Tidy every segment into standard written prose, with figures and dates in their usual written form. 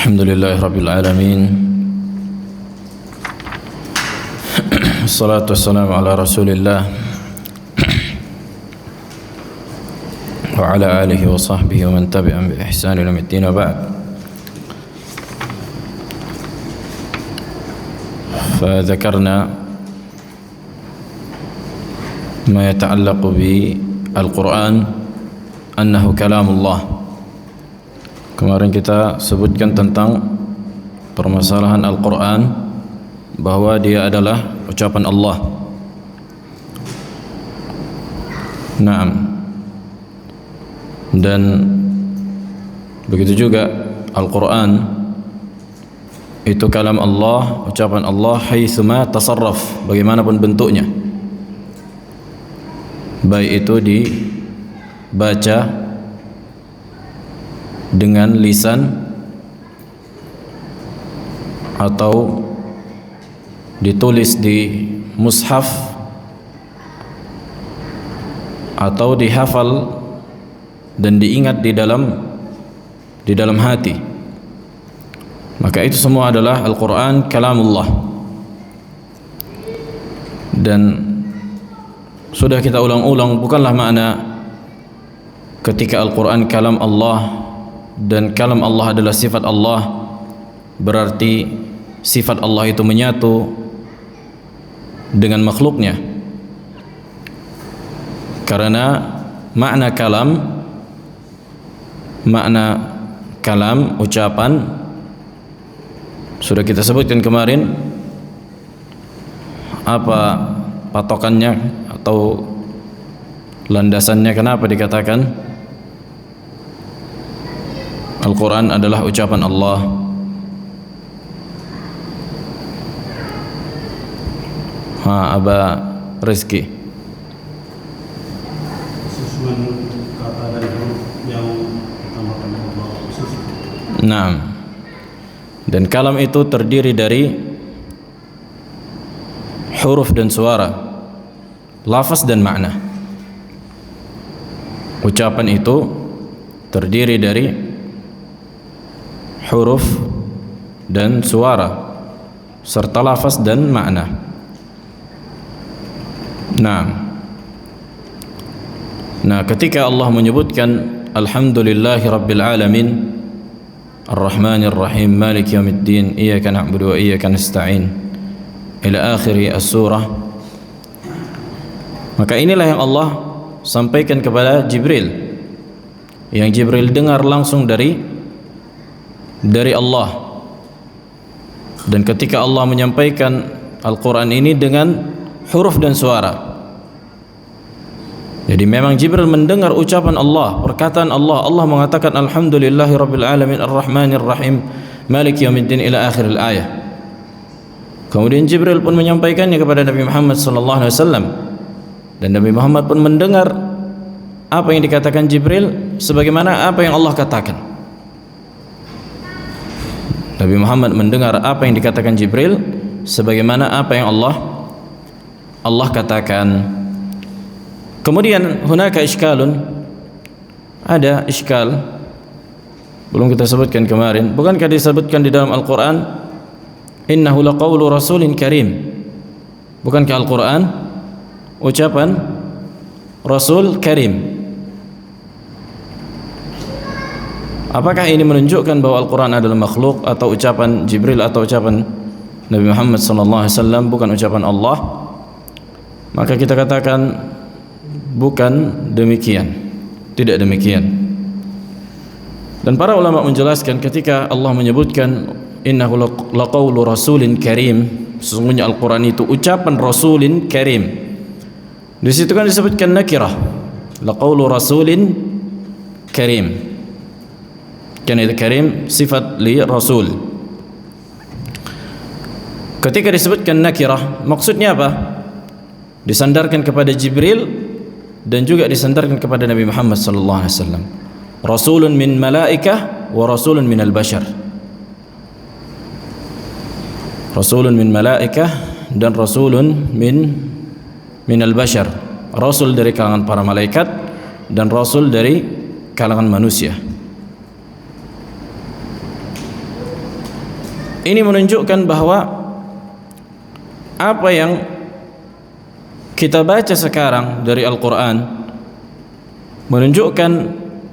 Alhamdulillah Rabbil Alamin. Assalatu wassalamu ala Rasulillah wa ala alihi wa sahbihi wa man tabi'an bi ihsan ila yaumiddin, wa ba'd. فذكرنا ما يتعلق بالقرآن أنه كلام الله. Kemarin kita sebutkan tentang permasalahan Al-Quran, bahwa dia adalah ucapan Allah. Naam. Dan begitu juga Al-Quran itu kalam Allah, ucapan Allah, haitsuma tasarraf, bagaimanapun bentuknya, baik itu dibaca dengan lisan atau ditulis di mushaf atau dihafal dan diingat di dalam hati, maka itu semua adalah Al-Quran kalamullah. Dan sudah kita ulang-ulang, bukanlah makna ketika Al-Quran kalam Allah dan kalam Allah adalah sifat Allah berarti sifat Allah itu menyatu dengan makhluknya. Karena makna kalam ucapan sudah kita sebutkan kemarin apa patokannya atau landasannya, kenapa dikatakan Al-Quran adalah ucapan Allah. Aba Rizki. Susunan kata dan huruf yang ditambahkan Allah khusus. Naam. Dan kalam itu terdiri dari huruf dan suara, lafaz dan makna. Ucapan itu terdiri dari huruf dan suara serta lafaz dan makna. Nah, ketika Allah menyebutkan Alhamdulillahi Rabbil Alamin Ar-Rahmanir Rahim Maliki Yaumiddin Iyyaka na'budu wa iyyaka nasta'in ila akhir as-surah, maka inilah yang Allah sampaikan kepada Jibril, yang Jibril dengar langsung dari Allah. Dan ketika Allah menyampaikan Al-Quran ini dengan huruf dan suara, jadi memang Jibril mendengar ucapan Allah, perkataan Allah. Allah mengatakan Alhamdulillahi Rabbil Alamin Ar-Rahmanir Rahim Maliki Yaumiddin ila akhir al-ayah. Kemudian Jibril pun menyampaikannya kepada Nabi Muhammad sallallahu alaihi wasallam, dan Nabi Muhammad pun mendengar apa yang dikatakan Jibril sebagaimana apa yang Allah katakan. Nabi Muhammad mendengar apa yang dikatakan Jibril sebagaimana apa yang Allah katakan. Kemudian hunaka iskalun, ada iskal belum kita sebutkan kemarin. Bukankah disebutkan di dalam Al-Quran innahu laqawlu rasulin karim? Bukankah Al-Quran ucapan Rasul Karim? Apakah ini menunjukkan bahwa Al-Quran adalah makhluk atau ucapan Jibril atau ucapan Nabi Muhammad SAW, bukan ucapan Allah? Maka kita katakan bukan demikian, tidak demikian. Dan para ulama menjelaskan ketika Allah menyebutkan innahu laqawlu rasulin karim, sesungguhnya Al-Quran itu ucapan Rasulin Karim. Di situ kan disebutkan nakirah, laqawlu rasulin karim. Karena itu karim sifat li rasul. Ketika disebutkan nakirah, maksudnya apa? Disandarkan kepada Jibril dan juga disandarkan kepada Nabi Muhammad sallallahu alaihi wasallam. Rasulun min malaikah wa rasulun min al-bashar. Rasulun min malaikah dan rasulun min al-bashar. Rasul dari kalangan para malaikat dan rasul dari kalangan manusia. Ini menunjukkan bahwa apa yang kita baca sekarang dari Al-Quran menunjukkan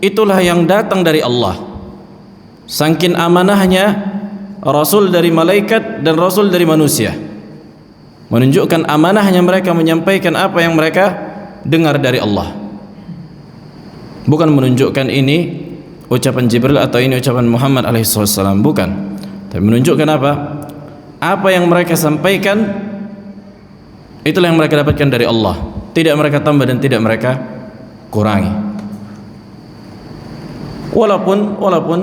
itulah yang datang dari Allah. Saking amanahnya Rasul dari malaikat dan Rasul dari manusia, menunjukkan amanahnya mereka menyampaikan apa yang mereka dengar dari Allah. Bukan menunjukkan ini ucapan Jibril atau ini ucapan Muhammad alaihissalam, bukan. Tapi menunjukkan apa? Apa yang mereka sampaikan itulah yang mereka dapatkan dari Allah. Tidak mereka tambah dan tidak mereka kurangi. Walaupun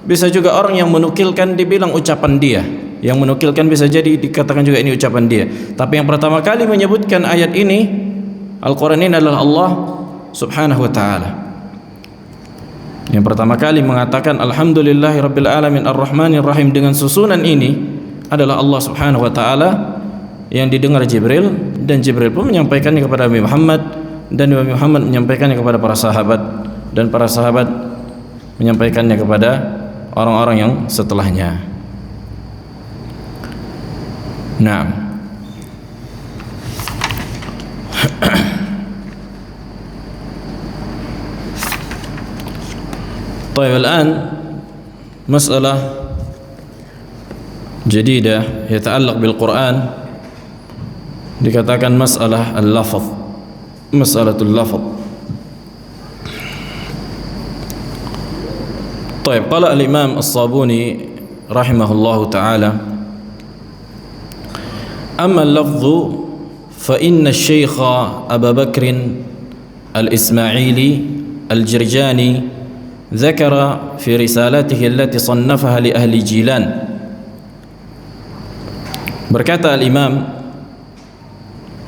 bisa juga orang yang menukilkan dibilang ucapan dia. Yang menukilkan bisa jadi dikatakan juga ini ucapan dia. Tapi yang pertama kali menyebutkan ayat ini, Al-Quran ini adalah Allah subhanahu wa ta'ala. Yang pertama kali mengatakan Alhamdulillahirabbil alamin arrahmanir rahim dengan susunan ini adalah Allah subhanahu wa ta'ala, yang didengar Jibril, dan Jibril pun menyampaikannya kepada Nabi Muhammad, dan Nabi Muhammad menyampaikannya kepada para sahabat, dan para sahabat menyampaikannya kepada orang-orang yang setelahnya. Nah, طيب الآن مسألة جديدة يتعلق بالقرآن، dikatakan masalah al-lafaz, masalatul lafaz. طيب قال الإمام الصابوني رحمه الله تعالى: أما اللفظ فإن الشيخ أبا بكر الإسماعيلي الجرجاني ذكر في رسالته التي صنفها لأهل جيلان. Berkata al-Imam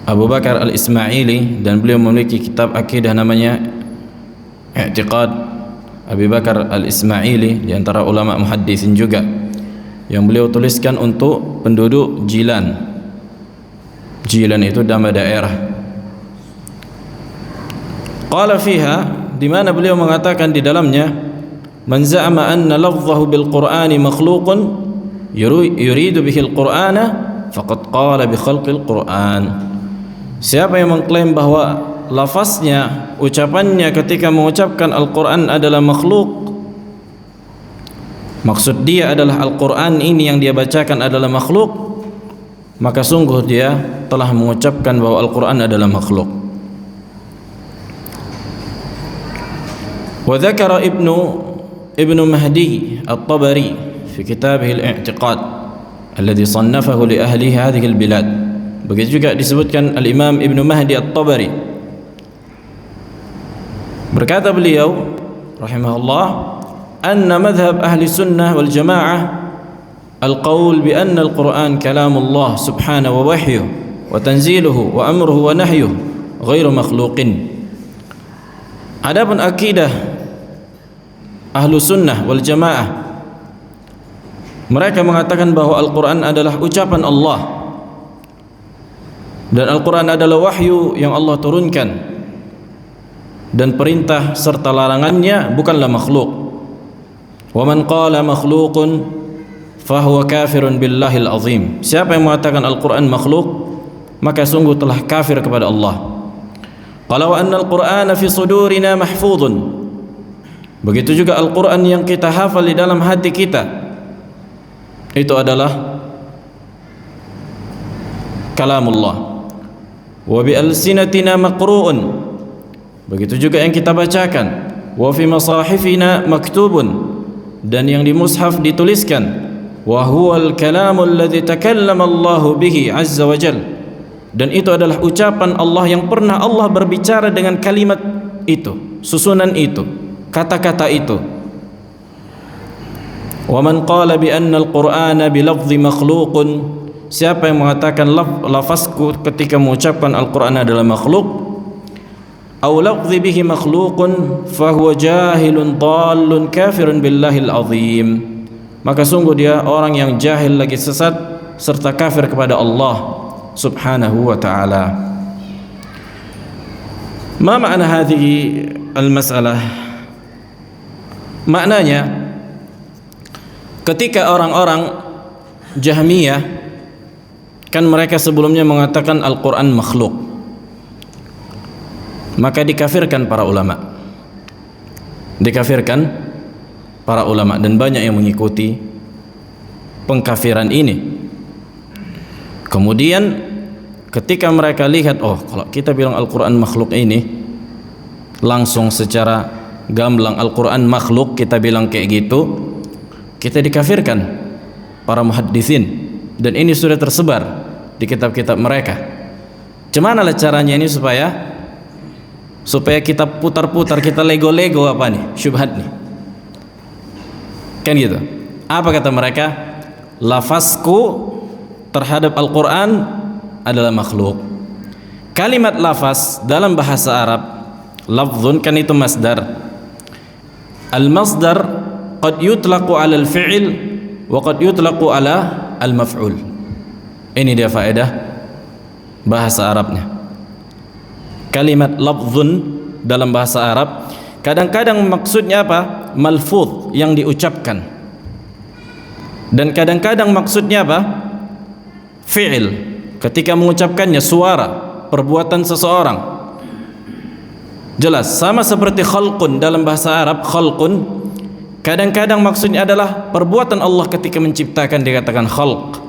Abu Bakar al-Ismaili, dan beliau memiliki kitab akidah namanya I'tiqad Abu Bakar al-Ismaili, di antara ulama muhaddisin juga, yang beliau tuliskan untuk penduduk Jilan. Jilan itu nama daerah. Qala fiha, di mana beliau mengatakan di dalamnya, man za'ama anna lafzahu bil Qur'ani makhluqun yuridu bihi al-Qur'ana faqad qala bi khalqil Qur'an. Siapa yang mengklaim bahwa lafaznya, ucapannya ketika mengucapkan Al-Quran adalah makhluk, maksud dia adalah Al-Quran ini yang dia bacakan adalah makhluk, maka sungguh dia telah mengucapkan bahwa Al-Quran adalah makhluk. Wa dzakara Ibnu Mahdi At-Tabari fi kitabih Al-I'tiqad alladhi sannafahu li ahli hadhihi al-bilad. Begitu juga disebutkan Al-Imam Ibnu Mahdi At-Tabari. Berkata beliau rahimahullah, anna madhhab ahli sunnah wal jamaah al-qawl bi anna al-Quran kalamullah subhanahu wa wahyuh wa tanziluhu wa amruhu wa nahyuh ghairu makhluqin. Adapun akidah ahlu sunnah wal jamaah, mereka mengatakan bahwa Al-Quran adalah ucapan Allah, dan Al-Quran adalah wahyu yang Allah turunkan, dan perintah serta larangannya bukanlah makhluk. Wa man qala makhluqun fahuwa kafirun billahil azim. Siapa yang mengatakan Al-Quran makhluk, maka sungguh telah kafir kepada Allah. Qala wa anna al-Qur'ana fi sudurina mahfudun. Begitu juga Al-Quran yang kita hafal di dalam hati kita, itu adalah kalamullah. Wa bi alsinatina maqru'un. Begitu juga yang kita bacakan, wa fi masahifina maktubun, dan yang di mushaf dituliskan, wa huwal kalamul ladzi takallama Allahu bihi azza wa jalla, dan itu adalah ucapan Allah yang pernah Allah berbicara dengan kalimat itu, susunan itu, kata-kata itu. Wa man qala bi anna al-Qur'ana bi lafzi makhluqun, siapa yang mengatakan lafazku ketika mengucapkan Al-Quran adalah makhluk, aw lafzi bihi makhluqun fahuwa jahilun dallun kafirun billahil azim, maka sungguh dia orang yang jahil lagi sesat serta kafir kepada Allah subhanahu wa ta'ala. Ma makna hadhihi al-mas'alah? Maknanya, ketika orang-orang Jahmiyah, kan mereka sebelumnya mengatakan Al-Quran makhluk, maka dikafirkan para ulama. Dikafirkan para ulama dan banyak yang mengikuti pengkafiran ini. Kemudian ketika mereka lihat, oh kalau kita bilang Al-Quran makhluk ini, langsung secara gamblang Al-Quran makhluk, kita bilang kayak gitu, kita dikafirkan para muhaddisin, dan ini sudah tersebar di kitab-kitab mereka. Gimana lah caranya ini supaya kita putar-putar, kita lego-lego apa nih syubhat nih, kan gitu. Apa kata mereka? Lafazku terhadap Al-Quran adalah makhluk. Kalimat lafaz dalam bahasa Arab, lafzun kan itu masdar. Al-masdar qad yutlaqu 'ala al-fi'l wa qad yutlaqu 'ala al-maf'ul. Ini dia faedah bahasa Arabnya. Kalimat lafzun dalam bahasa Arab kadang-kadang maksudnya apa? Malfuz, yang diucapkan. Dan kadang-kadang maksudnya apa? Fi'il, ketika mengucapkannya, suara, perbuatan seseorang. Jelas, sama seperti khalqun dalam bahasa Arab, khalqun kadang-kadang maksudnya adalah perbuatan Allah ketika menciptakan, dikatakan khalq.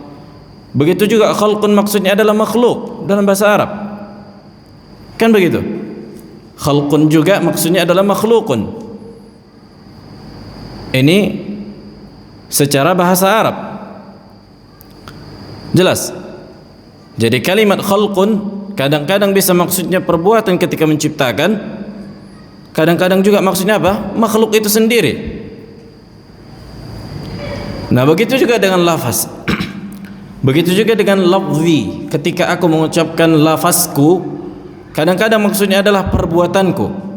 Begitu juga khalqun maksudnya adalah makhluk dalam bahasa Arab, kan begitu. Khalqun juga maksudnya adalah makhlukun. Ini secara bahasa Arab jelas. Jadi kalimat khalqun kadang-kadang bisa maksudnya perbuatan ketika menciptakan, kadang-kadang juga maksudnya apa? Makhluk itu sendiri. Nah, begitu juga dengan lafaz. Begitu juga dengan lafzi. Ketika aku mengucapkan lafazku, kadang-kadang maksudnya adalah perbuatanku.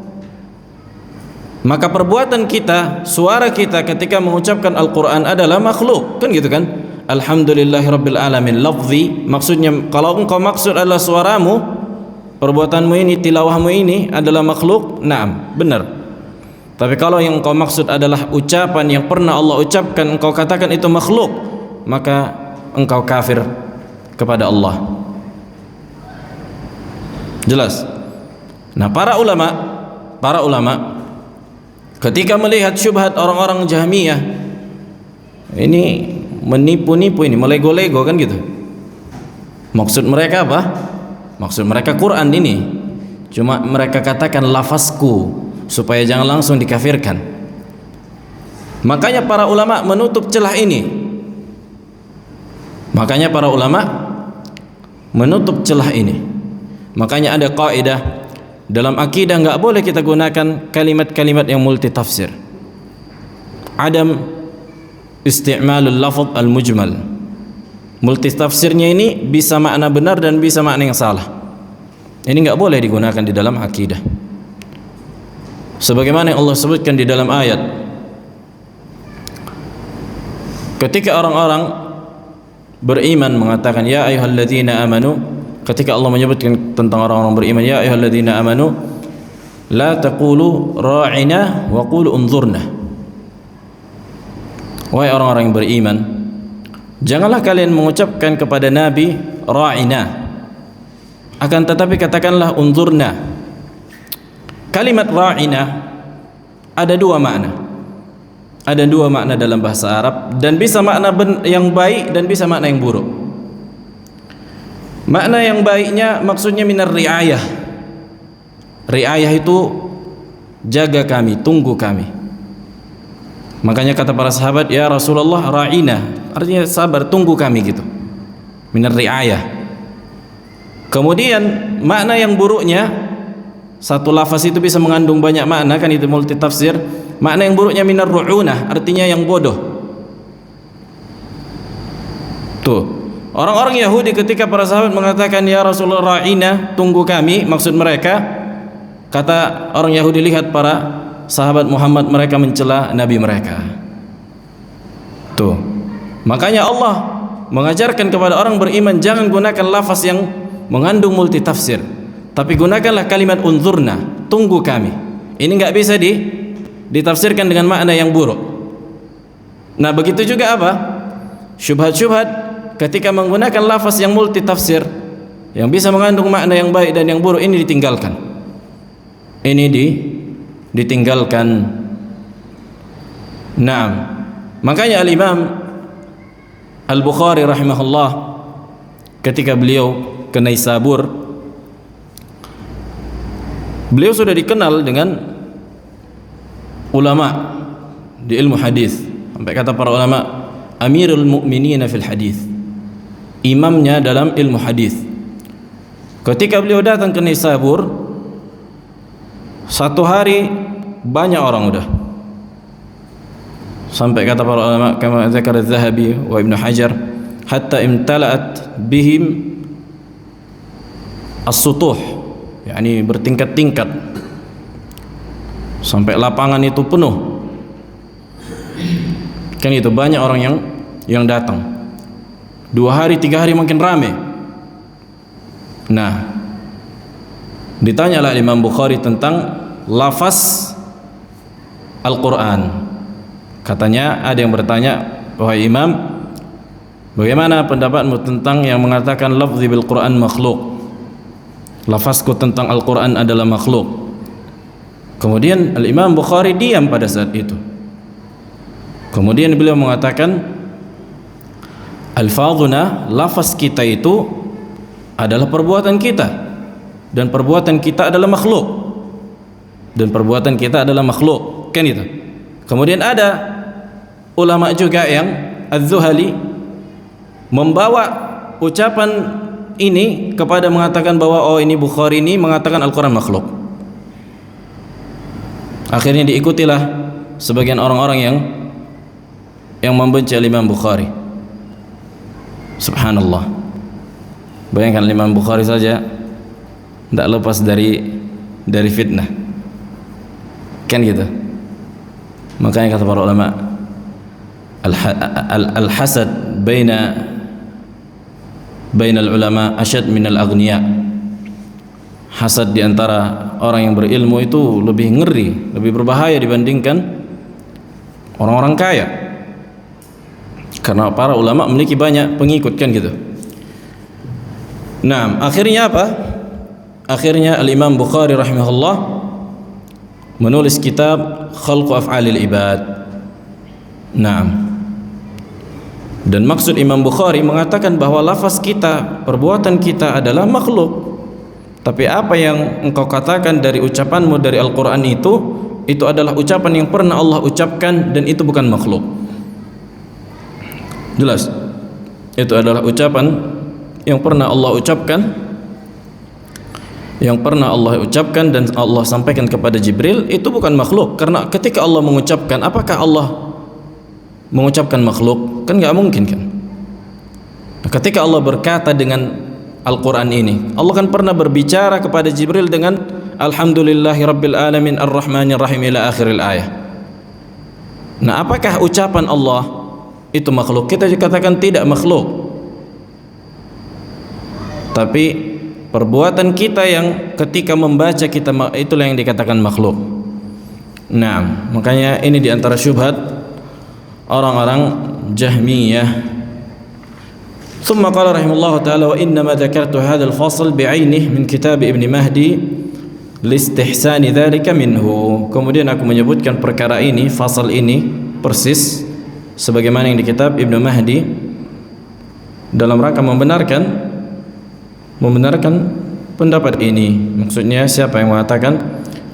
Maka perbuatan kita, suara kita ketika mengucapkan Al-Quran adalah makhluk, kan gitu kan? Alhamdulillahirabbil alamin. Lafzi maksudnya, kalau engkau maksud adalah suaramu, perbuatanmu ini, tilawahmu ini adalah makhluk, naam, benar. Tapi kalau yang engkau maksud adalah ucapan yang pernah Allah ucapkan, engkau katakan itu makhluk, maka engkau kafir kepada Allah. Jelas. Nah, para ulama ketika melihat syubhat orang-orang Jahmiyah, ini menipu-nipu, ini melego-lego, kan gitu. Maksud mereka apa? Maksud mereka Quran ini, cuma mereka katakan lafazku supaya jangan langsung dikafirkan. Makanya para ulama menutup celah ini. Makanya ada kaidah dalam akidah, enggak boleh kita gunakan kalimat-kalimat yang multi tafsir. Adam isti'malul lafaz al-mujmal. Multi tafsirnya ini bisa makna benar dan bisa makna yang salah. Ini enggak boleh digunakan di dalam akidah. Sebagaimana yang Allah sebutkan di dalam ayat, ketika orang-orang beriman mengatakan ya ayyuhalladzina amanu, ketika Allah menyebutkan tentang orang-orang beriman, ya ayyuhalladzina amanu la taqulu ra'ina wa qulu unzurna. Wahai orang-orang yang beriman, janganlah kalian mengucapkan kepada Nabi ra'ina, akan tetapi katakanlah unzurna. Kalimat ra'ina ada dua makna. Ada dua makna dalam bahasa Arab, dan bisa makna yang baik dan bisa makna yang buruk. Makna yang baiknya maksudnya minar riayah. Riayah itu jaga kami, tunggu kami. Makanya kata para sahabat, ya Rasulullah ra'ina, artinya sabar, tunggu kami gitu. Minar riayah. Kemudian makna yang buruknya, satu lafaz itu bisa mengandung banyak makna, kan itu multi tafsir. Makna yang buruknya minar ru'unah, artinya yang bodoh. Tuh, orang-orang Yahudi ketika para sahabat mengatakan ya Rasulullah ra'ina, tunggu kami, maksud mereka, kata orang Yahudi, lihat para sahabat Muhammad, mereka mencela nabi mereka. Tuh, makanya Allah mengajarkan kepada orang beriman, jangan gunakan lafaz yang mengandung multi tafsir, tapi gunakanlah kalimat unzurna, tunggu kami. Ini nggak bisa ditafsirkan dengan makna yang buruk. Nah, begitu juga apa? syubhat-syubhat ketika menggunakan lafaz yang multi tafsir, yang bisa mengandung makna yang baik dan yang buruk, ini ditinggalkan. Ini ditinggalkan. Naam. Makanya Al-Imam Al-Bukhari rahimahullah ketika beliau ke Naisabur, beliau sudah dikenal dengan ulama di ilmu hadis. Sampai kata para ulama, Amirul Mu'minin fil hadis, imamnya dalam ilmu hadis. Ketika beliau datang ke Naisabur, satu hari banyak orang udah. Sampai kata para ulama, kama dzakara Az-Zahabi wa Ibnu Hajar, hatta imtala'at bihim as-sutuh, yakni bertingkat-tingkat, sampai lapangan itu penuh. Kan itu banyak orang yang datang. 2 hari 3 hari makin ramai. Nah, ditanyalah Imam Bukhari tentang lafaz Al-Quran. Katanya ada yang bertanya, wahai Imam, bagaimana pendapatmu tentang yang mengatakan lafzi bil Quran makhluk? Lafazku tentang Al-Quran adalah makhluk. Kemudian Al-Imam Bukhari diam pada saat itu. Kemudian beliau mengatakan, alfazuna, lafaz kita itu adalah perbuatan kita, dan perbuatan kita adalah makhluk, dan perbuatan kita adalah makhluk, kan itu. Kemudian ada ulama juga yang Az-Zuhali membawa ucapan ini kepada mengatakan bahwa oh ini Bukhari ini mengatakan Al-Quran makhluk. Akhirnya diikutilah sebagian orang-orang yang membenci Imam Bukhari. Subhanallah. Bayangkan Imam Bukhari saja tidak lepas dari fitnah, kan gitu. Makanya kata para ulama, al-hasad bainal ulama asyad minal aghniya. Hasad di antara orang yang berilmu itu lebih ngeri, lebih berbahaya dibandingkan orang-orang kaya. Karena para ulama memiliki banyak pengikut, kan gitu. Nah, akhirnya apa? Akhirnya Al-Imam Bukhari rahimahullah menulis kitab Khalqu Af'alil Ibad. Nah, dan maksud Imam Bukhari mengatakan bahwa lafaz kita, perbuatan kita adalah makhluk. Tapi apa yang engkau katakan dari ucapanmu dari Al-Quran itu adalah ucapan yang pernah Allah ucapkan, dan itu bukan makhluk. Jelas, itu adalah ucapan yang pernah Allah ucapkan, dan Allah sampaikan kepada Jibril, itu bukan makhluk. Karena ketika Allah mengucapkan, apakah Allah mengucapkan makhluk? Kan nggak mungkin kan. Nah, ketika Allah berkata dengan Al-Quran ini, Allah kan pernah berbicara kepada Jibril dengan Alhamdulillahi Rabbil Alamin Ar-Rahmanir Rahim ila akhiril ayah. Nah, apakah ucapan Allah itu makhluk? Kita katakan tidak makhluk, tapi perbuatan kita yang ketika membaca kita, itulah yang dikatakan makhluk. Nah, makanya ini diantara syubhat orang-orang Jahmiyah. ثم قال رحمه الله تعالى وإنما ذكرت هذا الفصل بعينه من كتاب ابن مهدي لاستحسان ذلك منه. Kemudian aku menyebutkan perkara ini, fasal ini persis sebagaimana yang di kitab Ibnu Mahdi, dalam rangka membenarkan pendapat ini. Maksudnya siapa yang mengatakan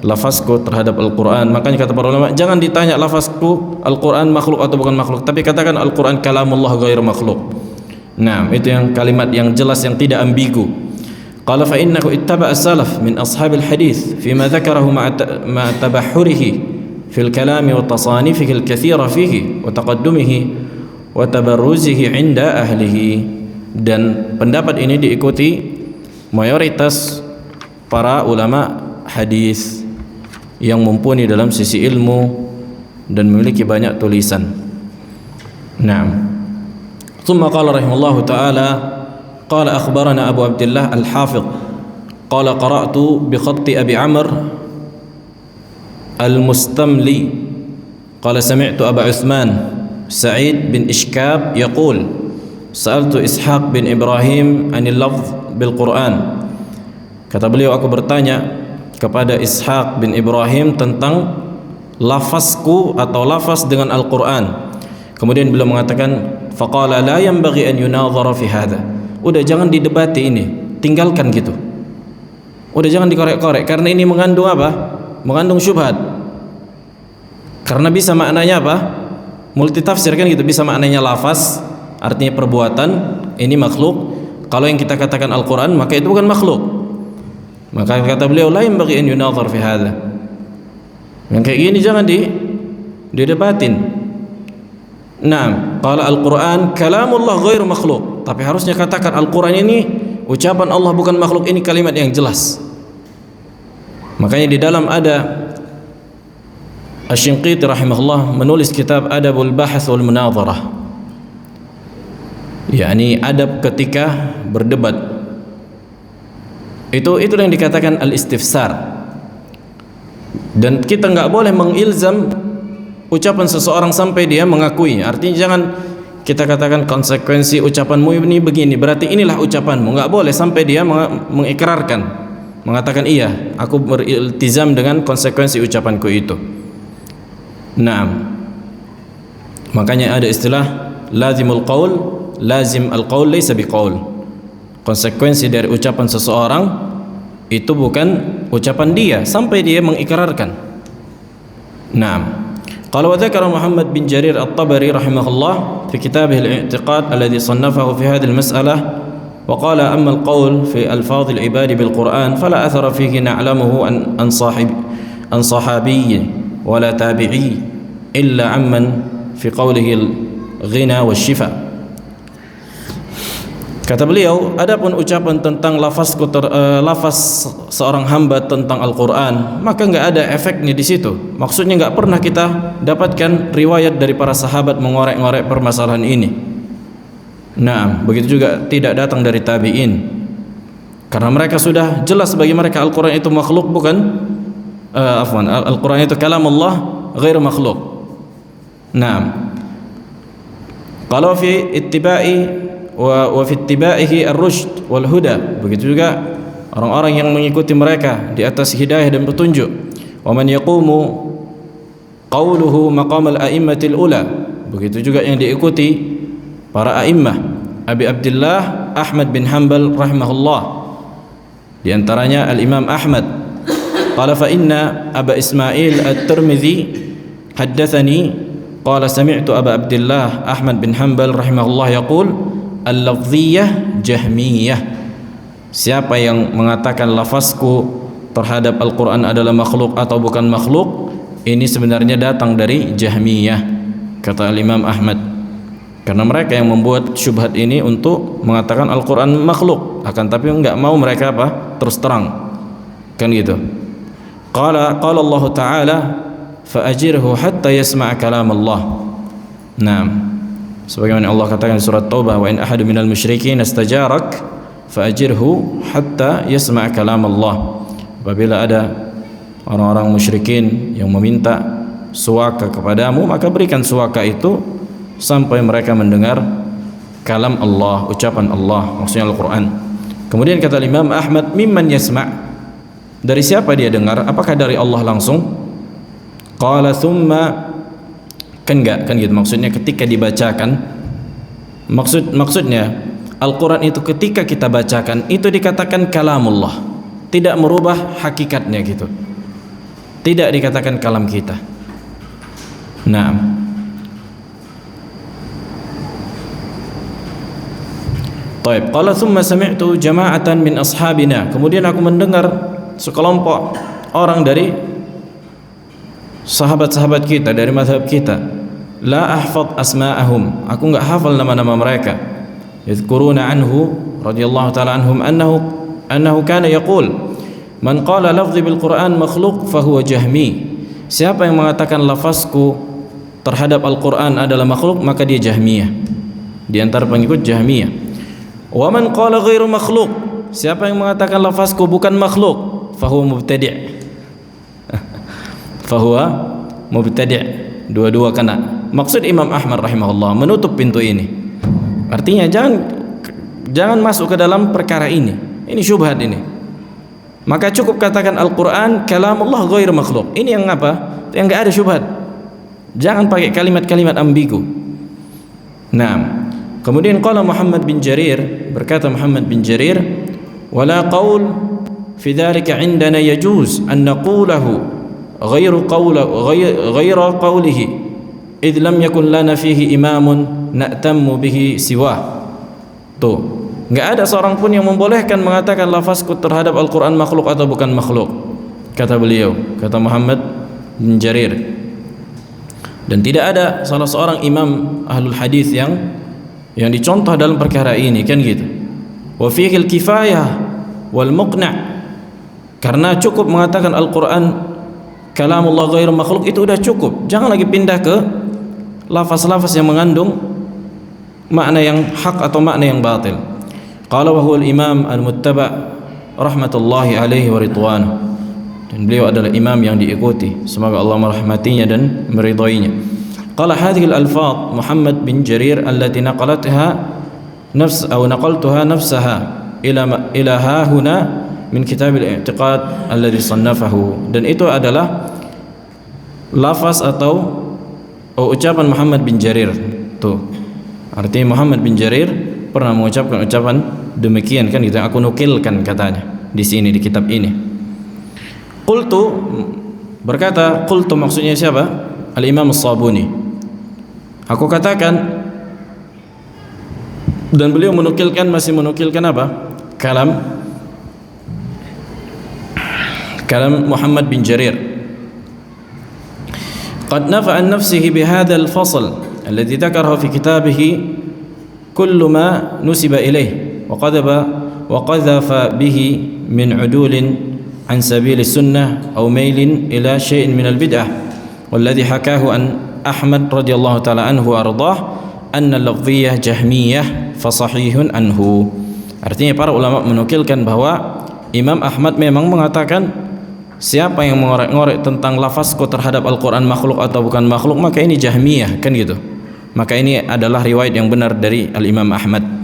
lafazku terhadap Al-Quran, makanya kata para ulama, jangan ditanya lafazku Al-Quran makhluk atau bukan makhluk, tapi katakan Al-Quran kalamullah ghairu makhluk. Nah, itu yang kalimat yang jelas, yang tidak ambigu. Qala fa innahu ittaba'a as-salaf min ashabil hadis fima dzakarahu ma'a tabahhurihi fil kalam wa tasanifihi al-katsira fihi wa taqaddumihi wa tabarruzihi 'inda ahlihi. Dan pendapat ini diikuti mayoritas para ulama hadis yang mumpuni dalam sisi ilmu dan memiliki banyak tulisan. Naam. ثم قال رحمه الله تعالى قال أخبرنا أبو عبد الله الحافظ قال قرأت بخط أبي عمرو المستملي قال سمعت أبا عثمان Sa'id bin Ishkab yaqul sa'altu Ishaq bin Ibrahim anil lafz bil Quran. Kata beliau, aku bertanya kepada Ishaq bin Ibrahim tentang lafazku atau lafaz dengan Al-Quran. Kemudian beliau mengatakan, faqala la yanbaghi an yunadhara fi hadha. Udah jangan didebati ini, tinggalkan gitu. Udah jangan dikorek-korek karena ini mengandung apa? Mengandung syubhat. Karena bisa maknanya apa? Multitafsir kan gitu, bisa maknanya lafaz artinya perbuatan, ini makhluk. Kalau yang kita katakan Al-Quran maka itu bukan makhluk. Maka kata beliau, la yanbaghi an yunadhar fi hadha. Yang kayak gini jangan didebatin. Nah, qala Al-Quran kalamullah ghairu makhluk. Tapi harusnya katakan Al-Quran ini ucapan Allah bukan makhluk, ini kalimat yang jelas. Makanya di dalam ada Asy-Shinqiti rahimahullah menulis kitab Adabul Bahats wal Munadharah. yakni adab ketika berdebat. Itu yang dikatakan al-istifsar. Dan kita nggak boleh mengilzam ucapan seseorang sampai dia mengakui. Artinya jangan kita katakan konsekuensi ucapanmu ini begini, berarti inilah ucapanmu. Nggak boleh sampai dia mengikrarkan, mengatakan iya, aku beriltizam dengan konsekuensi ucapanku itu. Nah, makanya ada istilah lazimul qaul, lazim al-qaul laysa biqaul. Konsekuensi dari ucapan seseorang itu bukan ucapan dia sampai dia mengikrarkan. Nah, qala wa dzakara Muhammad bin Jarir At-Tabari rahimahullah fi kitabih al-i'tiqad alladhi sannafahu fi hadhihi al-mas'alah wa qala amma al-qaul fi alfaz al-ibad bil-Qur'an fala athara fihi na'lamuhu an sahabi wala tabi'i illa amman fi qawlihi al-ghina wash-shifa. Kata beliau, adapun ucapan tentang lafaz seorang hamba tentang Al-Quran, maka nggak ada efeknya di situ. Maksudnya nggak pernah kita dapatkan riwayat dari para sahabat mengorek-ngorek permasalahan ini. Nah, begitu juga tidak datang dari tabi'in, karena mereka sudah jelas bagi mereka Al-Quran itu makhluk bukan Al-Quran itu kalamullah ghairu makhluk. Nah, kalau fi ittiba'i wa fi ittibaihi ar-rusyd wal huda, begitu juga orang-orang yang mengikuti mereka di atas hidayah dan petunjuk. Wa man yaqumu qawluhu maqam al-a'immatil ula, begitu juga yang diikuti para a'immah. Abi Abdullah Ahmad bin Hanbal rahimahullah, di antaranya al-Imam Ahmad. Qala fa inna Aba Ismail at-Tirmidzi haddatsani qala sami'tu Aba Abdullah Ahmad bin Hanbal rahimahullah yaqul al-lafziyah jahmiyah. Siapa yang mengatakan lafazku terhadap Al-Quran adalah makhluk atau bukan makhluk, ini sebenarnya datang dari Jahmiyah, kata Imam Ahmad. Karena mereka yang membuat syubhat ini untuk mengatakan Al-Quran makhluk, akan tapi enggak mau mereka apa? Terus terang, kan gitu. Qala Allah Ta'ala fa'ajirhu hatta yasma'a kalam Allah. Nah, sebagaimana Allah katakan di surat Taubah, wa in ahadu minal musyrikin istajarak fa'ajirhu hatta yasma' kalam Allah. Apabila ada orang-orang musyrikin yang meminta suaka kepadamu, maka berikan suaka itu sampai mereka mendengar kalam Allah, ucapan Allah, maksudnya Al-Quran. Kemudian kata Imam Ahmad, mimman yasma', dari siapa dia dengar? Apakah dari Allah langsung? Qala thumma, kan enggak, kan gitu. Maksudnya ketika dibacakan, maksudnya Al-Quran itu ketika kita bacakan itu dikatakan kalamullah, tidak merubah hakikatnya gitu, tidak dikatakan kalam kita. Nah, taib. Qala thumma sami'tu jama'atan min ashabina, kemudian aku mendengar sekelompok orang dari sahabat-sahabat kita, dari mazhab kita, la ahfad asma'ahum, aku enggak hafal nama-nama mereka. Yadhkuruna anhu radhiyallahu ta'ala anhum annahu kana yaqul man qala lafzi bil Qur'an makhluq fahuwa jahmi. Siapa yang mengatakan lafazku terhadap Al-Qur'an adalah makhluk, maka dia Jahmiyah, di antara pengikut Jahmiyah. Wa man qala ghairu makhluq, siapa yang mengatakan lafazku bukan makhluk, fahuwa mubtadi'. Fahuwa mubtadi', dua-dua kena. maksud Imam Ahmad rahimahullah menutup pintu ini. Artinya jangan masuk ke dalam perkara ini. Ini syubhat ini. Maka cukup katakan Al-Quran kalamullah ghair makhluk. Ini yang apa? Yang enggak ada syubhat. Jangan pakai kalimat-kalimat ambigu. Nah, kemudian qala Muhammad bin Jarir, berkata Muhammad bin Jarir, wala qaul fi dzalika indana yajuz an naqulahu ghairu qawlihi idh lam yakun lana fihi imamun na'tammu bihi siwah. Tuh, enggak ada seorang pun yang membolehkan mengatakan lafazku terhadap Al-Quran makhluk atau bukan makhluk, kata beliau, kata Muhammad bin Jarir. Dan tidak ada salah seorang imam ahlul hadis yang dicontoh dalam perkara ini, kan gitu. Wa fihi al-kifayah wal muqna', karena cukup mengatakan Al-Quran kalamullah ghair makhluk itu udah cukup. Jangan lagi pindah ke lafaz-lafaz yang mengandung makna yang hak atau makna yang batil. Qala wa huwa al-imam al-muttaba' rahmatullahi alaihi wa ridwanuh, dan beliau adalah imam yang diikuti, semoga Allah merahmatinya dan meridainya. Qala hadhihi al-alfaz Muhammad bin Jarir allati naqalatha naqaltuha nafsaha ila hahuna min kitab al-i'tiqad alladhi sannafahu, dan itu adalah lafaz atau ucapan Muhammad bin Jarir. Tuh, artinya Muhammad bin Jarir pernah mengucapkan ucapan demikian, kan gitu, aku nukilkan katanya di sini di kitab ini. Qultu, berkata qultu maksudnya siapa? Al-Imam As-Sabuni. Aku katakan, dan beliau masih menukilkan apa? Kalam Muhammad bin Jarir. Qad nafa an nafsihi bihadha al-fasl alladhi dhakarahu fi kitabihi kullu ma nusiba ilayh wa qadhafa bihi min 'udulin عن سبيل السنة أو ميل إلى شيء من البدعة والذي حكاه عن أحمد رضي الله تعالى عنه وأرضاه أن اللفظية جهمية فصحيح عنه. Artinya para ulama menukilkan bahwa Imam Ahmad memang mengatakan siapa yang mengorek-ngorek tentang lafazku terhadap Al-Quran makhluk atau bukan makhluk, maka ini Jahmiyah, kan gitu. Maka ini adalah riwayat yang benar dari Al-Imam Ahmad.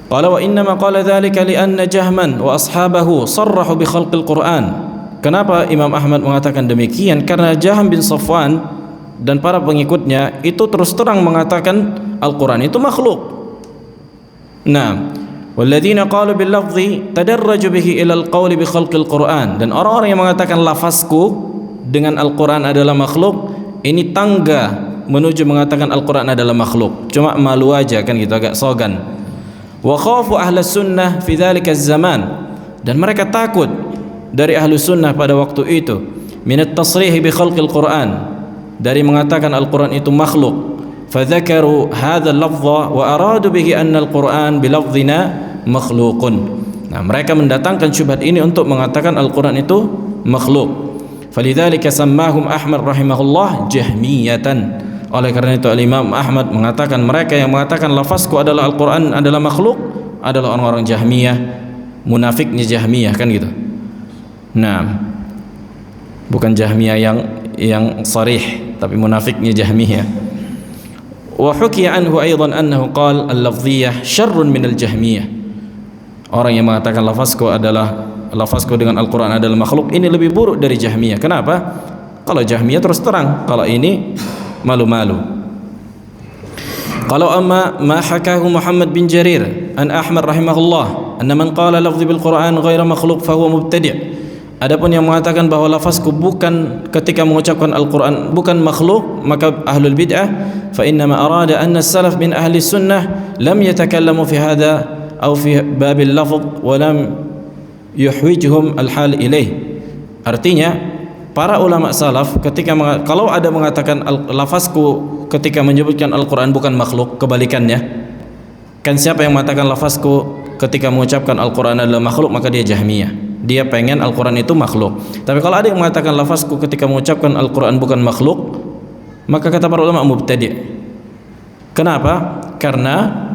Qala wa innama qala dzalika li anna Jahman wa ashabahu sarrahu bi khalqil Qur'an. Kenapa Imam Ahmad mengatakan demikian? Karena Jahm bin Safwan dan para pengikutnya itu terus terang mengatakan Al-Quran itu makhluk. Nah, walladzina qalu bil lafzi tadarraju bihi ila al-qawli bi khalqil Qur'an, dan orang-orang yang mengatakan lafazku dengan Al-Quran adalah makhluk, ini tangga menuju mengatakan Al-Quran adalah makhluk. Cuma malu aja, kan gitu, agak sogan. Wa khafu ahlus sunnah fi dzalika zaman, dan mereka takut dari ahlus sunnah pada waktu itu min at-tasrih bi khalqil Qur'an, dari mengatakan Al-Quran itu makhluk. Fa dzakaru hadzal lafdha wa aradu bihi anna Al-Quran bi lafdhina makhluqun. Nah, mereka mendatangkan syubhat ini untuk mengatakan Al-Quran itu makhluk. Falidzalika sammahum Ahmad rahimahullah jahmiyatan. Oleh karena itu Al-Imam Ahmad mengatakan mereka yang mengatakan lafazku adalah Al-Quran adalah makhluk adalah orang-orang Jahmiyah, munafiknya Jahmiyah, kan gitu. Nah, bukan Jahmiyah yang sharih, tapi munafiknya Jahmiyah. Wa hukiya anhu aidan annahu qala al-lafdhiyah syarrun min al-Jahmiyah. Orang yang mengatakan lafazku dengan Al-Quran adalah makhluk, ini lebih buruk dari Jahmiyah. Kenapa? Kalau Jahmiyah terus terang, kalau ini malu-malu. Kalau amma ma hakahu Muhammad bin Jarir an Ahmad rahimahullah anna man qala lafzi bil Quran ghaira makhluq fa huwa mubtadi'. Adapun yang mengatakan bahwa lafazku bukan ketika mengucapkan Al-Quran bukan makhluk, maka ahlul bid'ah fa inna ma arada anna as-salaf min ahli sunnah lam yatakallamu fi hadha aw fi babil lafz wa lam yuhwijhum al-hal ilaih. Artinya para ulama salaf ketika kalau ada mengatakan lafazku ketika menyebutkan Al-Quran bukan makhluk, kebalikannya kan siapa yang mengatakan lafazku ketika mengucapkan Al-Quran adalah makhluk, maka dia Jahmiyah, dia pengen Al-Quran itu makhluk. Tapi kalau ada yang mengatakan lafazku ketika mengucapkan Al-Quran bukan makhluk, maka kata para ulama mubtadi'. Kenapa? Karena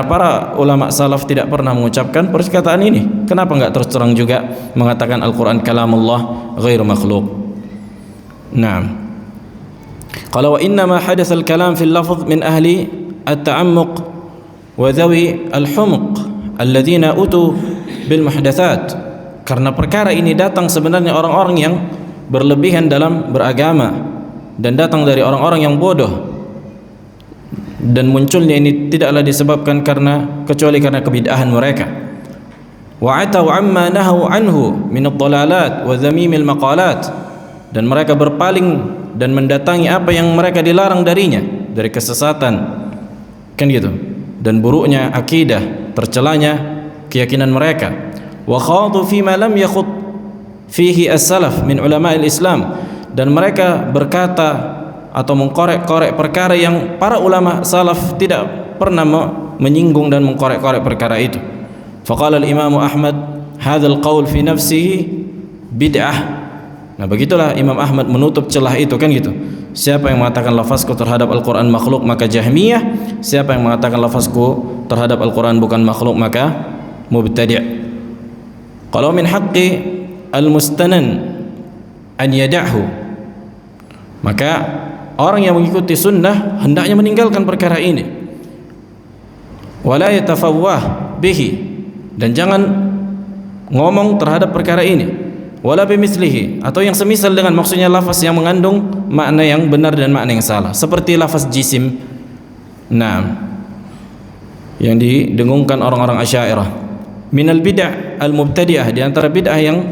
para ulama salaf tidak pernah mengucapkan perkataan ini. Kenapa enggak terus terang juga mengatakan Al-Quran kalamullah ghairu makhluk? Nah, Qala wa inna ma hadatha al-kalam fi al-lafz min ahli at-ta'ammuq wa dhawi al-humuq alladhina utu bil muhdathat. Karena perkara ini datang sebenarnya orang-orang yang berlebihan dalam beragama dan datang dari orang-orang yang bodoh, dan munculnya ini tidaklah disebabkan kecuali karena kebid'ahan mereka. Wa atau amma nahu anhu min ad-dalalat wa dhamimil maqalat, dan mereka berpaling dan mendatangi apa yang mereka dilarang darinya, dari kesesatan, kan gitu, dan buruknya akidah, tercelanya keyakinan mereka. Wa khadu fi ma lam yakhud fihi as-salaf min ulama al-Islam, dan mereka berkata atau mengkorek-korek perkara yang para ulama salaf tidak pernah menyinggung dan mengkorek-korek perkara itu. Faqala al-Imam Ahmad hadzal qaul fi nafsihi bid'ah. Nah, begitulah Imam Ahmad menutup celah itu, kan gitu. Siapa yang mengatakan lafazku terhadap Al-Quran makhluk maka Jahmiyah, siapa yang mengatakan lafazku terhadap Al-Quran bukan makhluk maka mubtadi'. Kalau min haqqi al-mustanan an yada'hu, maka orang yang mengikuti sunnah hendaknya meninggalkan perkara ini. Wala yatafawwah bihi, dan jangan ngomong terhadap perkara ini. Wala bimithlihi, atau yang semisal dengan, maksudnya lafaz yang mengandung makna yang benar dan makna yang salah, seperti lafaz jisim. Nah, yang didengungkan orang-orang Asy'ariyah. Minal bid'ah al-mubtadi'ah, di antara bid'ah yang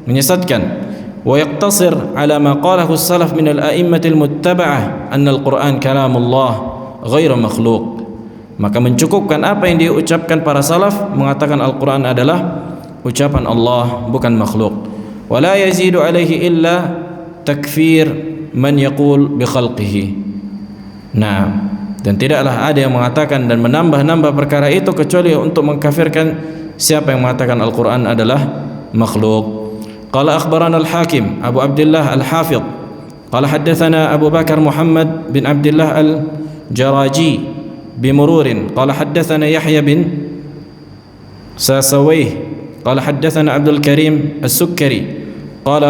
menyesatkan. Wa yaqtasir ala ma qalahu as-salaf min al-a'immatil muttaba'ah anna al-Qur'an kalamullah ghairu makhluq. Maka mencukupkan apa yang diucapkan para salaf, mengatakan Al-Quran adalah ucapan Allah, bukan makhluk. Wa la yazidu alaihi illa takfir man yaqul bi khalqihi. Nah, dan tidaklah ada yang mengatakan dan menambah-nambah perkara itu kecuali untuk mengkafirkan siapa yang mengatakan Al-Quran adalah makhluk. Qala akhbarana al-Hakim Abu Abdullah al-Hafidh qala haddathana Abu Bakar Muhammad bin Abdullah al-Jaraji بمرور قال حدثنا يحيى بن ساسويه قال حدثنا عبد الكريم السكري قال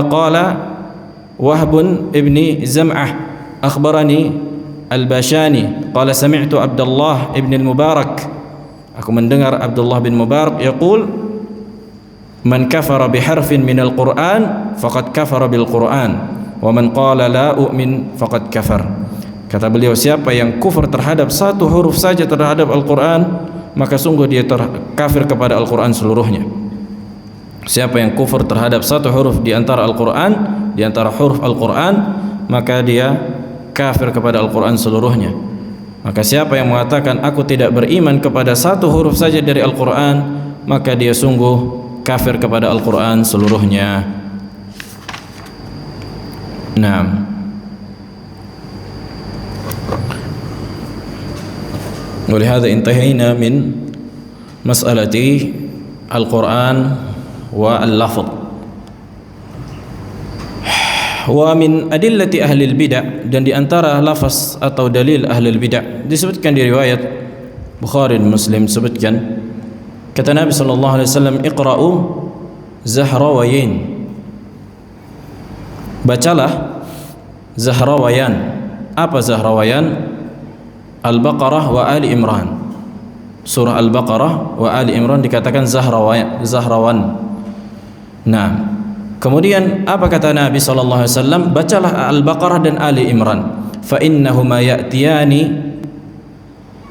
وهب ابن زمعة أخبرني الباشاني قال سمعت عبد الله ابن المبارك aku mendengar Abdullah bin Mubarak yaqul man kafara biharfin minal Qur'an faqad kafara bil Qur'an wa man qala la u'min faqad kafar. Kata beliau, siapa yang kufur terhadap satu huruf saja terhadap Al-Quran, maka sungguh dia kafir kepada Al-Quran seluruhnya. Siapa yang kufur terhadap satu huruf di antara Al-Quran, di antara huruf Al-Quran, maka dia kafir kepada Al-Quran seluruhnya. Maka siapa yang mengatakan aku tidak beriman kepada satu huruf saja dari Al-Quran, maka dia sungguh kafir kepada Al-Quran seluruhnya. Nah, ولهذا انتهينا من مسألة القرآن واللفظ. ومن أدلة أهل البدع, dan di antara lafaz atau dalil ahli bid'ah disebutkan di riwayat Bukhari dan Muslim, disebutkan kata Nabi sallallahu alaihi wasallam, iqra'u Zahrawayn, bacalah Zahrawayan. Apa Zahrawayan? Al-Baqarah wa Ali Imran. Surah Al-Baqarah wa Ali Imran dikatakan Zahrawan. Nah, kemudian apa kata Nabi sallallahu alaihi wasallam? Bacalah Al-Baqarah dan Ali Imran. Fa innahuma ya'tiyani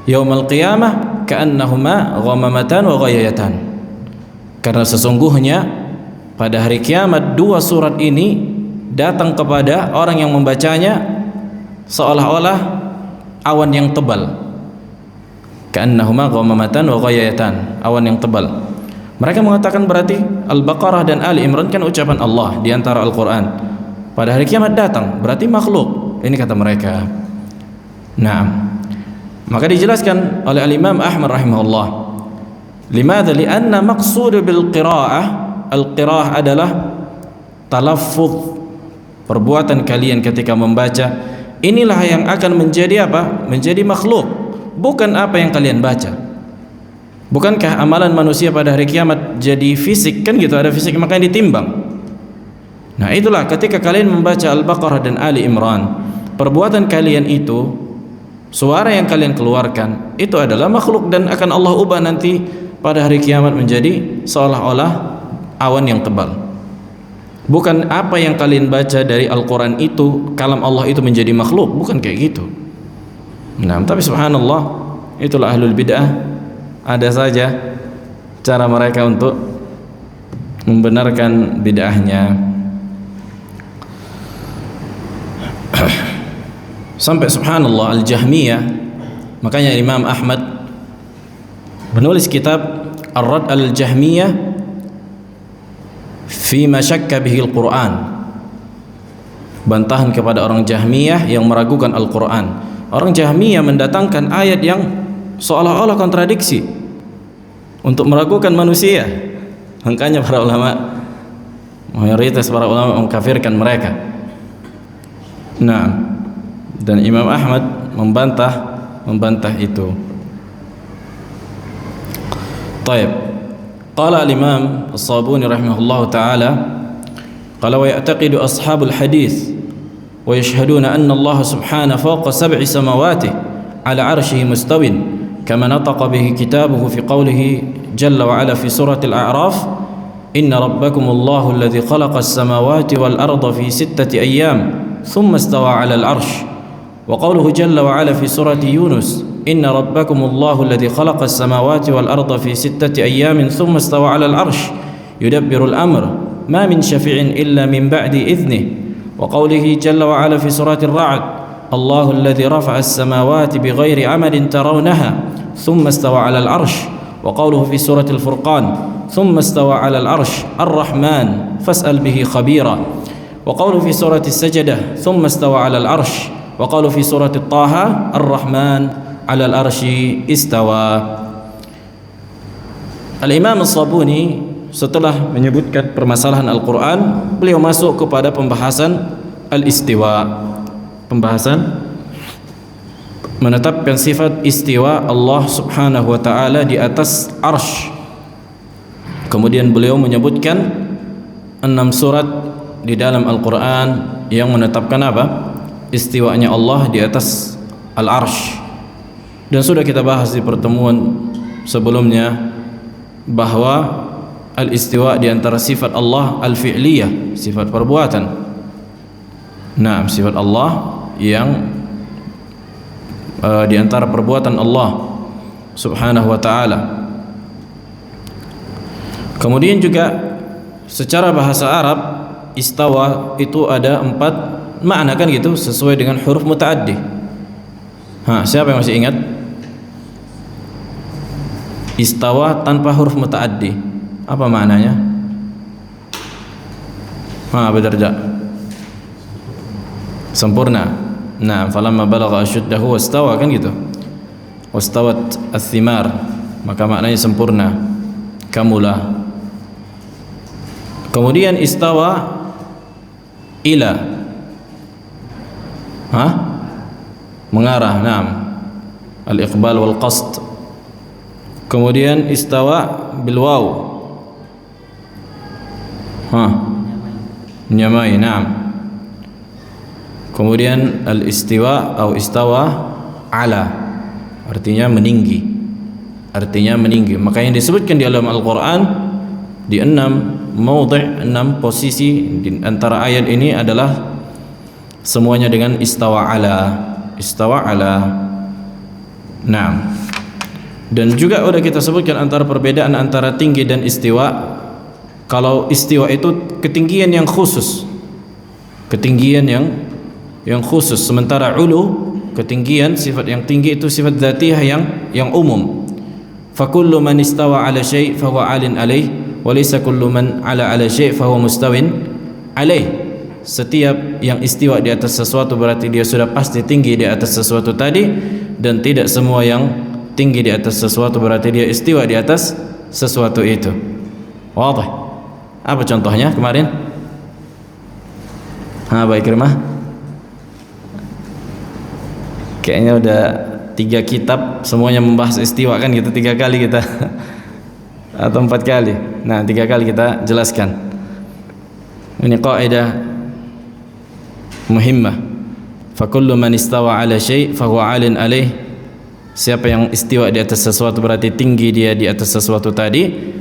yaumal qiyamah ka'annahuma ghamamatan wa ghayayatan. Karena sesungguhnya pada hari kiamat dua surat ini datang kepada orang yang membacanya seolah-olah awan yang tebal. Ka'annahuma ghamamatan wa ghayayatan, awan yang tebal. Mereka mengatakan berarti Al-Baqarah dan Ali Imran kan ucapan Allah di antara Al-Quran. Pada hari kiamat datang, berarti makhluk. Ini kata mereka. Nah, maka dijelaskan oleh Al-Imam Ahmad rahimahullah. Limadha? Lianna maqsud bil qira'ah, al-qira'ah adalah talaffuz, perbuatan kalian ketika membaca. Inilah yang akan menjadi apa? Menjadi makhluk, bukan apa yang kalian baca. Bukankah amalan manusia pada hari kiamat jadi fisik, kan gitu, ada fisik makanya ditimbang. Nah, itulah ketika kalian membaca Al-Baqarah dan Ali Imran, perbuatan kalian itu, suara yang kalian keluarkan itu adalah makhluk dan akan Allah ubah nanti pada hari kiamat menjadi seolah-olah awan yang tebal. Bukan apa yang kalian baca dari Al-Quran itu, kalam Allah itu menjadi makhluk, bukan kayak gitu. Nah, tapi subhanallah, itulah ahlul bid'ah. Ada saja cara mereka untuk membenarkan bid'ahnya. Sampai subhanallah Al-Jahmiyah, makanya Imam Ahmad menulis kitab Ar-Rad Al-Jahmiyah Fima syakka bihi Al-Quran, bantahan kepada orang Jahmiyah yang meragukan Al-Quran. Orang Jahmiyah mendatangkan ayat yang seolah-olah kontradiksi untuk meragukan manusia. Makanya para ulama, mayoritas para ulama mengkafirkan mereka. Nah, dan Imam Ahmad membantah itu. Taib. Qala al-Imam As-Sabuni rahimahullahu taala, qala wa ya'taqidu ashabul hadis wa yashhaduna anna Allah subhanahu fawqa sab'i samawati ala 'arsyihi mustawin kama nataqa bihi kitabuhu fi qawlihi jalla wa 'ala fi suratil A'raf, inna rabbakumullahu alladhi khalaqa as-samawati wal arda fi 6 ayyam thumma istawa 'ala al-'arsh. وقوله جل وعلا في سورة يونس إن ربكم الله الذي خلق السماوات والأرض في 6 أيام ثم استوى على العرش يدبر الأمر ما من شفيع إلا من بعد إذنه. وقوله جل وعلا في سورة الرعد الله الذي رفع السماوات بغير عمد ترونها ثم استوى على العرش. وقوله في سورة الفرقان ثم استوى على العرش الرحمن فاسأل به خبيرا. وقوله في سورة السجدة ثم استوى على العرش. وقالوا في سورة الطه الرحمن على الأرش استوى. Al-Imam As-Sabuni setelah menyebutkan permasalahan Al-Quran, beliau masuk kepada pembahasan Al-Istiwa, pembahasan menetapkan sifat istiwa Allah subhanahu wa ta'ala di atas arsh. Kemudian beliau menyebutkan 6 surat di dalam Al-Quran yang menetapkan apa? Istiwanya Allah di atas al-arsh. Dan sudah kita bahas di pertemuan sebelumnya bahwa al-istiwa di antara sifat Allah al-fi'liyah, sifat perbuatan. Nah, sifat Allah yang di antara perbuatan Allah subhanahu wa ta'ala. Kemudian juga secara bahasa Arab, istawa itu ada 4 makna kan gitu, sesuai dengan huruf muta'addi. Siapa yang masih ingat? Istawa tanpa huruf muta'addi, apa maknanya? Bedarja. Sempurna. Nah, falamma balagha ashuddahu wastawa kan gitu. Wastawat ath-thimar, maka maknanya sempurna, kamula. Kemudian istawa ila, mengarah, naam, al-iqbal wal qasd. Kemudian istawa bil waw, menyamai, naam. Kemudian al-istiwa atau istawa ala, artinya meninggi, maka yang disebutkan di dalam Al-Quran di 6 maudhi', 6 posisi di antara ayat ini adalah semuanya dengan istawa ala. Nah, dan juga udah kita sebutkan antara perbedaan antara tinggi dan istiwa. Kalau istiwa itu ketinggian yang khusus, sementara ulu, ketinggian sifat yang tinggi itu sifat dzatiyah yang umum. Fa kullu man istawa ala syai' fa huwa 'alin 'alaih wa laysa kullu man 'ala syai' fa huwa mustawin 'alaih. Setiap yang istiwa di atas sesuatu berarti dia sudah pasti tinggi di atas sesuatu tadi, dan tidak semua yang tinggi di atas sesuatu berarti dia istiwa di atas sesuatu itu. Wadah. Apa contohnya kemarin? Baik, Rimah. Kayaknya udah 3 kitab semuanya membahas istiwa kan gitu, 3 kali kita atau 4 kali. Nah, 3 kali kita jelaskan. Ini kaidah muhimmah Fakullu man istawa ala syai' fahuwa 'alin alaih. Siapa yang istiwa di atas sesuatu berarti tinggi dia di atas sesuatu tadi,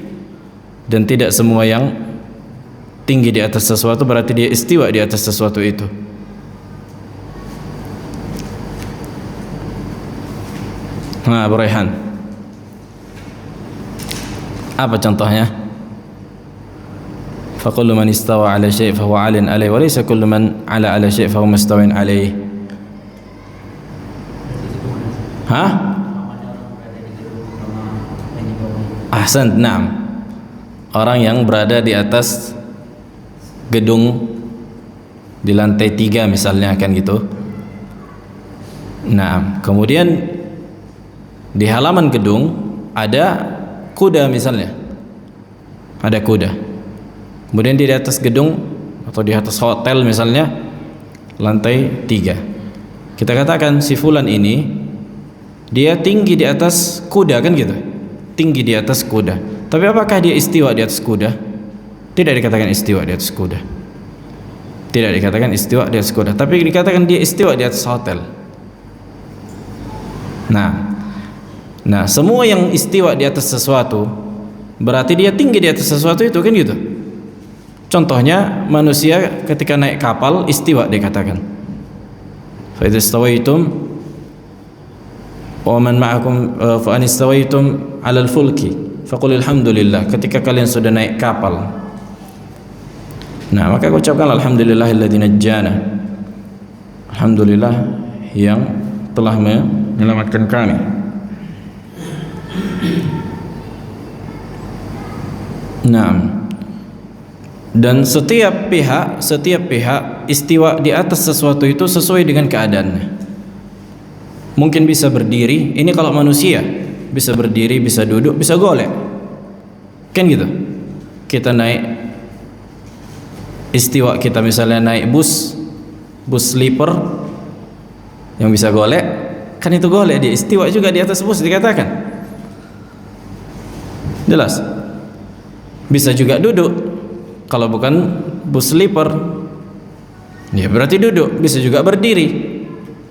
dan tidak semua yang tinggi di atas sesuatu berarti dia istiwa di atas sesuatu itu. Nah, Abu Raihan, apa contohnya? Fakullu man istawa ala syai' fahuwa 'alin alaih wa laysa kullu man 'ala syai' fahuwa mustawin alaih. Hah? Ahsan, na'am. Orang yang berada di atas gedung di lantai 3 misalnya, kan gitu. Nah, kemudian di halaman gedung ada kuda misalnya, ada kuda. Kemudian di atas gedung atau di atas hotel misalnya lantai 3, kita katakan si fulan ini dia tinggi di atas kuda, kan gitu, tinggi di atas kuda. Tapi apakah dia istiwa di atas kuda? Tidak dikatakan istiwa di atas kuda. Tidak dikatakan istiwa di atas kuda, tapi dikatakan dia istiwa di atas hotel. Nah, semua yang istiwa di atas sesuatu berarti dia tinggi di atas sesuatu itu, kan gitu. Contohnya manusia ketika naik kapal istiwa dikatakan. Fa idza stawaitum wa man ma'akum fa an istawaitum 'alal fulki faqul alhamdulillah. Ketika kalian sudah naik kapal, nah maka ucapkan alhamdulillahilladzi najjana. Alhamdulillah yang telah menyelamatkan kami. Nah, dan setiap pihak istiwa di atas sesuatu itu sesuai dengan keadaannya. Mungkin bisa berdiri, ini kalau manusia bisa berdiri, bisa duduk, bisa golek, kan gitu. Kita naik istiwa, kita misalnya naik bus sleeper yang bisa golek, kan itu golek, dia istiwa juga di atas bus dikatakan. Jelas. Bisa juga duduk, kalau bukan bus sleeper ya berarti duduk. Bisa juga berdiri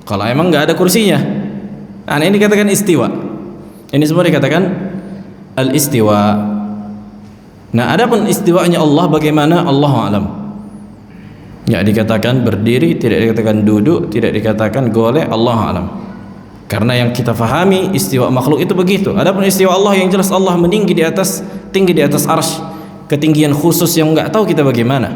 kalau emang nggak ada kursinya. Nah, ini dikatakan istiwa. Ini semua dikatakan al-istiwa. Nah, adapun istiwanya Allah bagaimana? Allahu a'lam. Ya, dikatakan berdiri, tidak dikatakan duduk, tidak dikatakan golek, Allahu a'lam. Karena yang kita fahami istiwa makhluk itu begitu. Adapun istiwa Allah yang jelas Allah meninggi di atas, tinggi di atas arsy, ketinggian khusus yang nggak tahu kita bagaimana.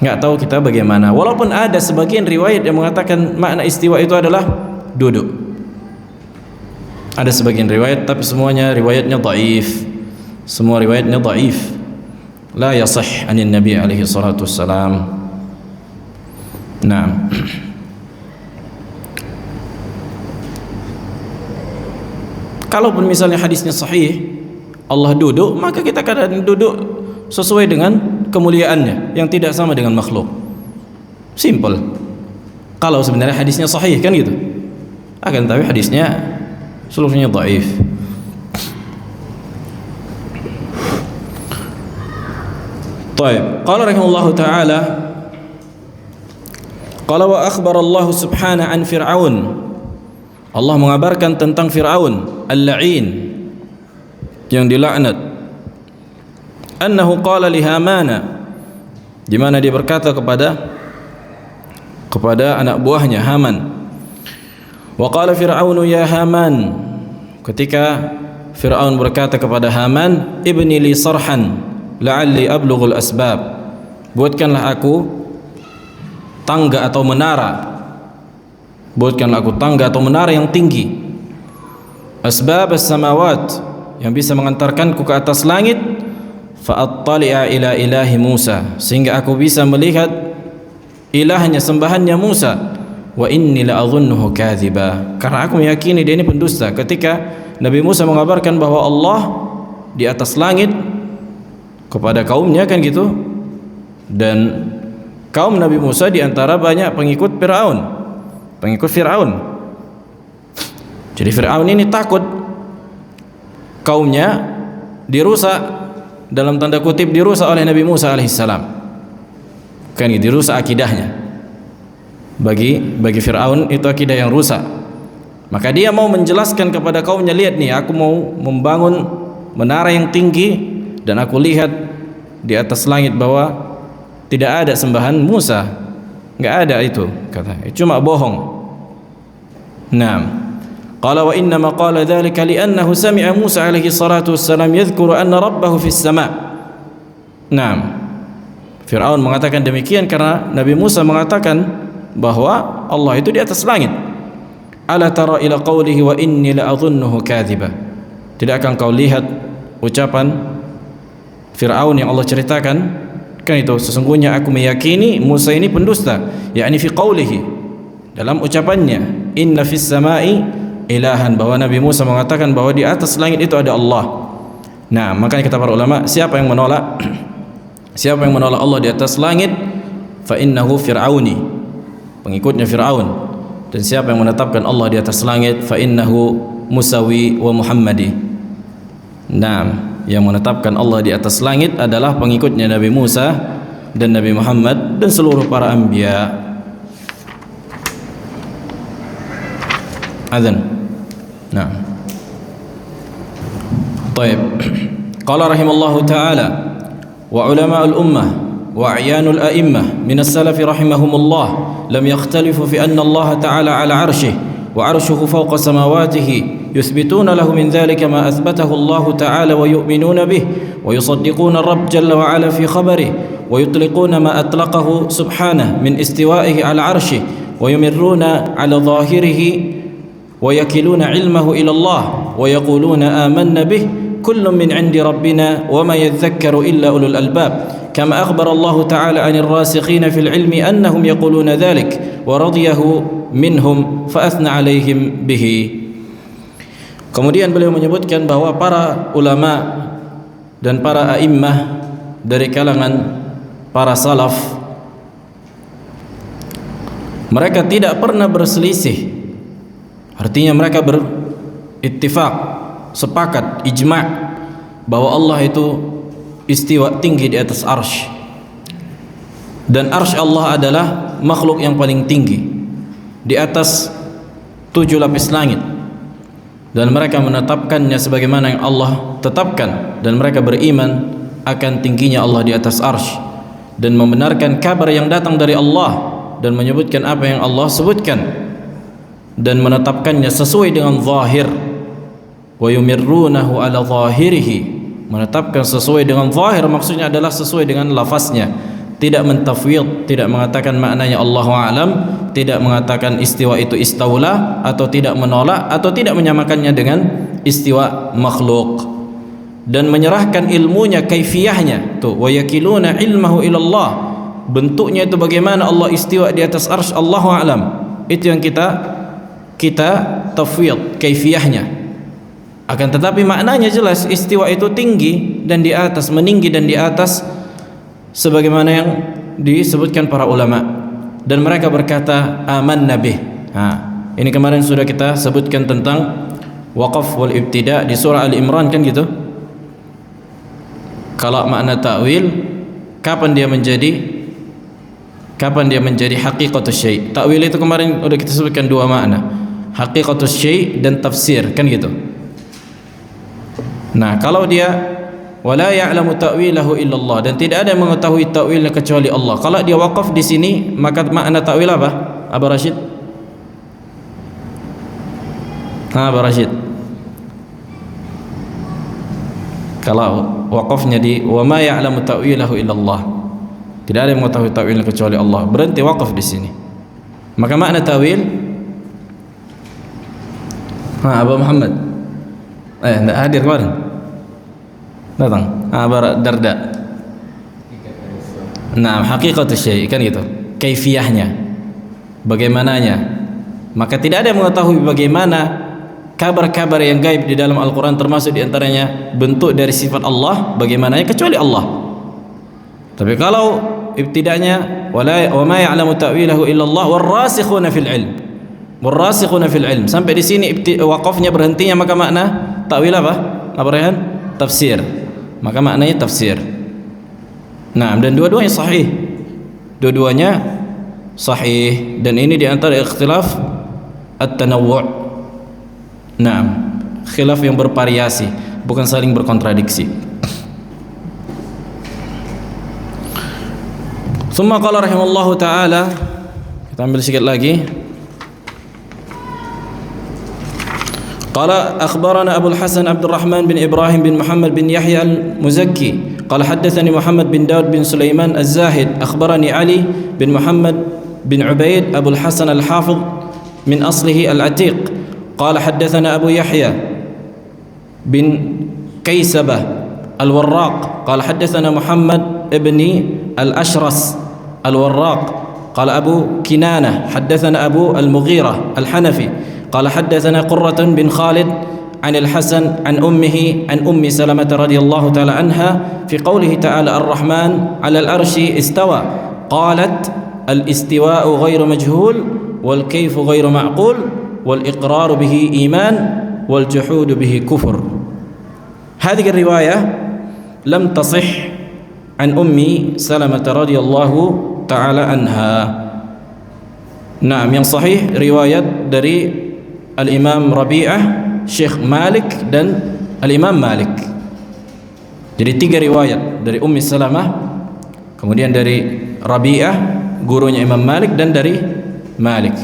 Nggak tahu kita bagaimana. Walaupun ada sebagian riwayat yang mengatakan makna istiwa itu adalah duduk. Ada sebagian riwayat, tapi semuanya riwayatnya dhaif. Semua riwayatnya dhaif. La yasih anin Nabi alaihi salatu wassalam. Nah, kalaupun misalnya hadisnya sahih, Allah duduk, maka kita kadang duduk sesuai dengan kemuliaannya yang tidak sama dengan makhluk. Simple. Kalau sebenarnya hadisnya sahih, kan gitu. Akan tapi hadisnya seluruhnya dhaif. Baik, qala rahimahullahu taala, qala wa akhbara Allah subhanahu an Fir'aun. Allah mengabarkan tentang Fir'aun al-la'in yang dilaknat. Annahu qala li Hamana, di mana dia berkata kepada anak buahnya Haman. Wa qala Fir'aunu ya Haman, ketika Fir'aun berkata kepada Haman, ibni li sarhan la'alli ablughul asbab, buatkanlah aku tangga atau menara, buatkanlah aku tangga atau menara yang tinggi, asbab as-samawat, yang bisa mengantarkanku ke atas langit, fa'attali'a ila ilahi Musa, sehingga aku bisa melihat ilahnya, sembahannya Musa. Wa inni la'adhunnuhu kadhiba, karena aku meyakini dia ini pendusta. Ketika Nabi Musa mengabarkan bahwa Allah di atas langit kepada kaumnya, kan gitu, dan kaum Nabi Musa diantara banyak pengikut Fir'aun. Jadi Fir'aun ini takut kaumnya dirusak, dalam tanda kutip dirusak oleh Nabi Musa alaihissalam, kan gitu, dirusak akidahnya. Bagi Fir'aun itu akidah yang rusak. Maka dia mau menjelaskan kepada kaumnya, lihat nih, aku mau membangun menara yang tinggi dan aku lihat di atas langit bahwa tidak ada sembahan Musa, enggak ada itu, kata, cuma bohong. Naam. Qala wa inna ma qala dzalika li'annahu sami'a Musa alaihi salatu wassalam yadhkuru anna rabbahu fis sama'. Naam. Fir'aun mengatakan demikian karena Nabi Musa mengatakan bahwa Allah itu di atas langit. Ala tara ila qawlihi wa inni la'adhunnuhu kadhiba. Tidakkah kau lihat ucapan Fir'aun yang Allah ceritakan? Kan itu, sesungguhnya aku meyakini Musa ini pendusta, yakni fi qawlihi, dalam ucapannya, inna fis sama'i ilahan, bahwa Nabi Musa mengatakan bahwa di atas langit itu ada Allah. Nah, makanya kata para ulama, siapa yang menolak Allah di atas langit, fa innahu fir'auni, pengikutnya Fir'aun. Dan siapa yang menetapkan Allah di atas langit, fa innahu musawi wa muhammadi. Nah, yang menetapkan Allah di atas langit adalah pengikutnya Nabi Musa dan Nabi Muhammad dan seluruh para anbiya. Adzan. Nah. Baik. Qala rahimallahu ta'ala wa ulama'ul ummah wa a'yanul a'immah min as-salaf rahimahumullah lam yakhtalifu fi anna Allah ta'ala 'ala 'arsyihi وعرشه فوق سماواته يثبتون له من ذلك ما أثبته الله تعالى ويؤمنون به ويصدقون الرب جل وعلا في خبره ويطلقون ما أطلقه سبحانه من استوائه على عرشه ويمرون على ظاهره ويكلون علمه إلى الله ويقولون آمنا به كل من عند ربنا وما يذكر إلا أولو الألباب كما أخبر الله تعالى عن الراسخين في العلم أنهم يقولون ذلك ورضيه minhum fa athna alaihim bihi. Kemudian beliau menyebutkan bahwa para ulama dan para a'immah dari kalangan para salaf, mereka tidak pernah berselisih, artinya mereka berittifaq, sepakat, ijma' bahwa Allah itu istiwa tinggi di atas arsy, dan arsy Allah adalah makhluk yang paling tinggi di atas 7 lapis langit, dan mereka menetapkannya sebagaimana yang Allah tetapkan, dan mereka beriman akan tingginya Allah di atas arsy dan membenarkan kabar yang datang dari Allah dan menyebutkan apa yang Allah sebutkan dan menetapkannya sesuai dengan zahir. Wa yumirrunahu ala zahirihi, menetapkan sesuai dengan zahir maksudnya adalah sesuai dengan lafaznya, tidak mentafwid, tidak mengatakan maknanya Allahu a'lam, tidak mengatakan istiwa itu istaula, atau tidak menolak atau tidak menyamakannya dengan istiwa makhluk, dan menyerahkan ilmunya, kaifiyahnya tuh, wa yakiluna ilmahu ilallah, bentuknya itu bagaimana Allah istiwa di atas arsy, Allahu a'lam, itu yang kita tafwid kaifiyahnya. Akan tetapi maknanya jelas, istiwa itu tinggi dan di atas, meninggi dan di atas, sebagaimana yang disebutkan para ulama, dan mereka berkata amanna bih. Ini kemarin sudah kita sebutkan tentang waqaf wal ibtida di surah Al-Imran, kan gitu. Kalau makna ta'wil, kapan dia menjadi haqiqatus syai'. Ta'wil itu kemarin sudah kita sebutkan dua makna, haqiqatus syai' dan tafsir, kan gitu. Nah, kalau dia wala ya'lamu ta'wilahu illallah, dan tidak ada yang mengetahui ta'wilnya kecuali Allah, kalau dia waqaf di sini, maka makna ta'wil apa? Aba Rashid? Aba Rashid. Kalau waqafnya di wa ma ya'lamu ta'wilahu illallah, tidak ada yang mengetahui ta'wilnya kecuali Allah, berhenti waqaf di sini, maka makna ta'wil Aba Muhammad tidak hadir kemarin, datang Aba Darda. Nah, haqiqatus syai', kan gitu, kaifiyahnya, bagaimananya. Maka tidak ada yang mengetahui bagaimana kabar-kabar yang gaib di dalam Al-Quran, termasuk diantaranya bentuk dari sifat Allah bagaimananya, kecuali Allah. Tapi kalau ibtida'nya wa ma ya'lamu ta'wilahu illallah warrasikhuna fil ilm, warrasikhuna fil ilm, sampai di sini waqafnya berhentinya, maka makna ta'wil apa? Apa Rehan? Tafsir. Maka maknanya tafsir. Nah, dan dua-duanya sahih, dua-duanya sahih, dan ini di antara ikhtilaf at-tanawwu'. Naam, khilaf yang bervariasi, bukan saling berkontradiksi. Tsumma qala rahimallahu taala, kita ambil sedikit lagi. Qala akhbarana Abu al-Hasan Abdul Rahman bin Ibrahim bin Muhammad bin Yahya al-Muzakki qala haddatsani Muhammad bin Daud bin Sulaiman az-Zahid akhbarani Ali bin Muhammad bin Ubaid Abu al-Hasan al-Hafidh min aslihi al-Atiq qala haddatsana Abu Yahya bin Kaysabah al-Warraq qala haddatsana Muhammad ibni al-Ashras الوراق قال أبو كنانة حدثنا أبو المغيرة الحنفي قال حدثنا قرة بن خالد عن الحسن عن أمه عن أم سلمة رضي الله تعالى عنها في قوله تعالى الرحمن على الأرش استوى قالت الاستواء غير مجهول والكيف غير معقول والإقرار به إيمان والجحود به كفر. هذه الرواية لم تصح عن أم سلمة رضي الله ta'ala anha. Nah, yang sahih riwayat dari Al-Imam Rabi'ah, Syekh Malik dan Al-Imam Malik. Jadi 3 riwayat dari Ummi Salamah, kemudian dari Rabi'ah gurunya Imam Malik, dan dari Malik.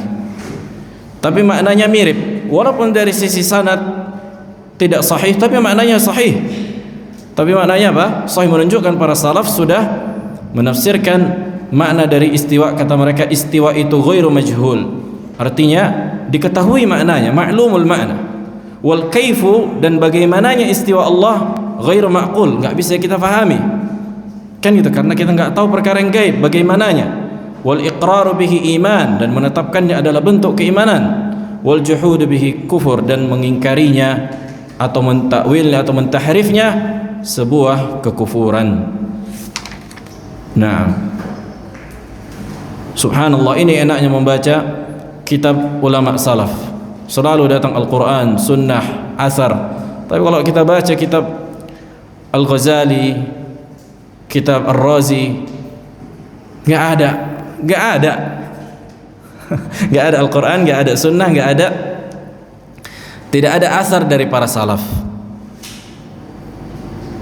Tapi maknanya mirip, walaupun dari sisi sanad tidak sahih, tapi maknanya sahih. Tapi maknanya apa? Sahih, menunjukkan para salaf sudah menafsirkan makna dari istiwa. Kata mereka istiwa itu ghairu majhul, artinya diketahui maknanya, ma'lumul makna. Wal kaifu, dan bagaimananya istiwa Allah ghairu ma'qul, enggak bisa kita fahami. Kan gitu, karena kita enggak tahu perkara yang gaib bagaimananya. Wal iqraru bihi iman, dan menetapkannya adalah bentuk keimanan. Wal juhudu bihi kufur, dan mengingkarinya atau mentakwilnya atau mentahrifnya sebuah kekufuran. Nah, subhanallah, ini enaknya membaca kitab ulama salaf. Selalu datang Al-Quran, Sunnah, Asar. Tapi kalau kita baca kitab Al-Ghazali, kitab Ar-Razi, nggak ada nggak ada Al-Quran, nggak ada Sunnah, tidak ada asar dari para salaf.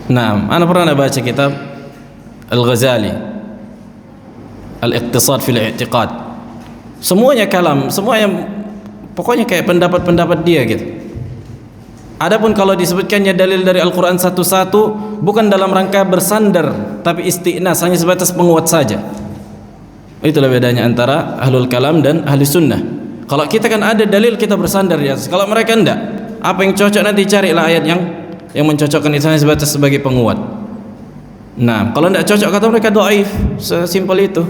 Nah, ana pernah baca kitab Al-Ghazali, Al-Iqtisad fil I'tiqad. Semuanya kalam, semuanya pokoknya kayak pendapat-pendapat dia gitu. Adapun kalau disebutkannya dalil dari Al-Quran satu-satu, bukan dalam rangka bersandar, tapi isti'nas, hanya sebatas penguat saja. Itulah bedanya antara ahlul kalam dan ahli sunnah. Kalau kita kan ada dalil, kita bersandar di atas. Kalau mereka enggak, apa yang cocok nanti carilah ayat yang mencocokkan itu, hanya sebatas sebagai penguat. Nah, kalau enggak cocok kata mereka dhaif, sesimpel itu.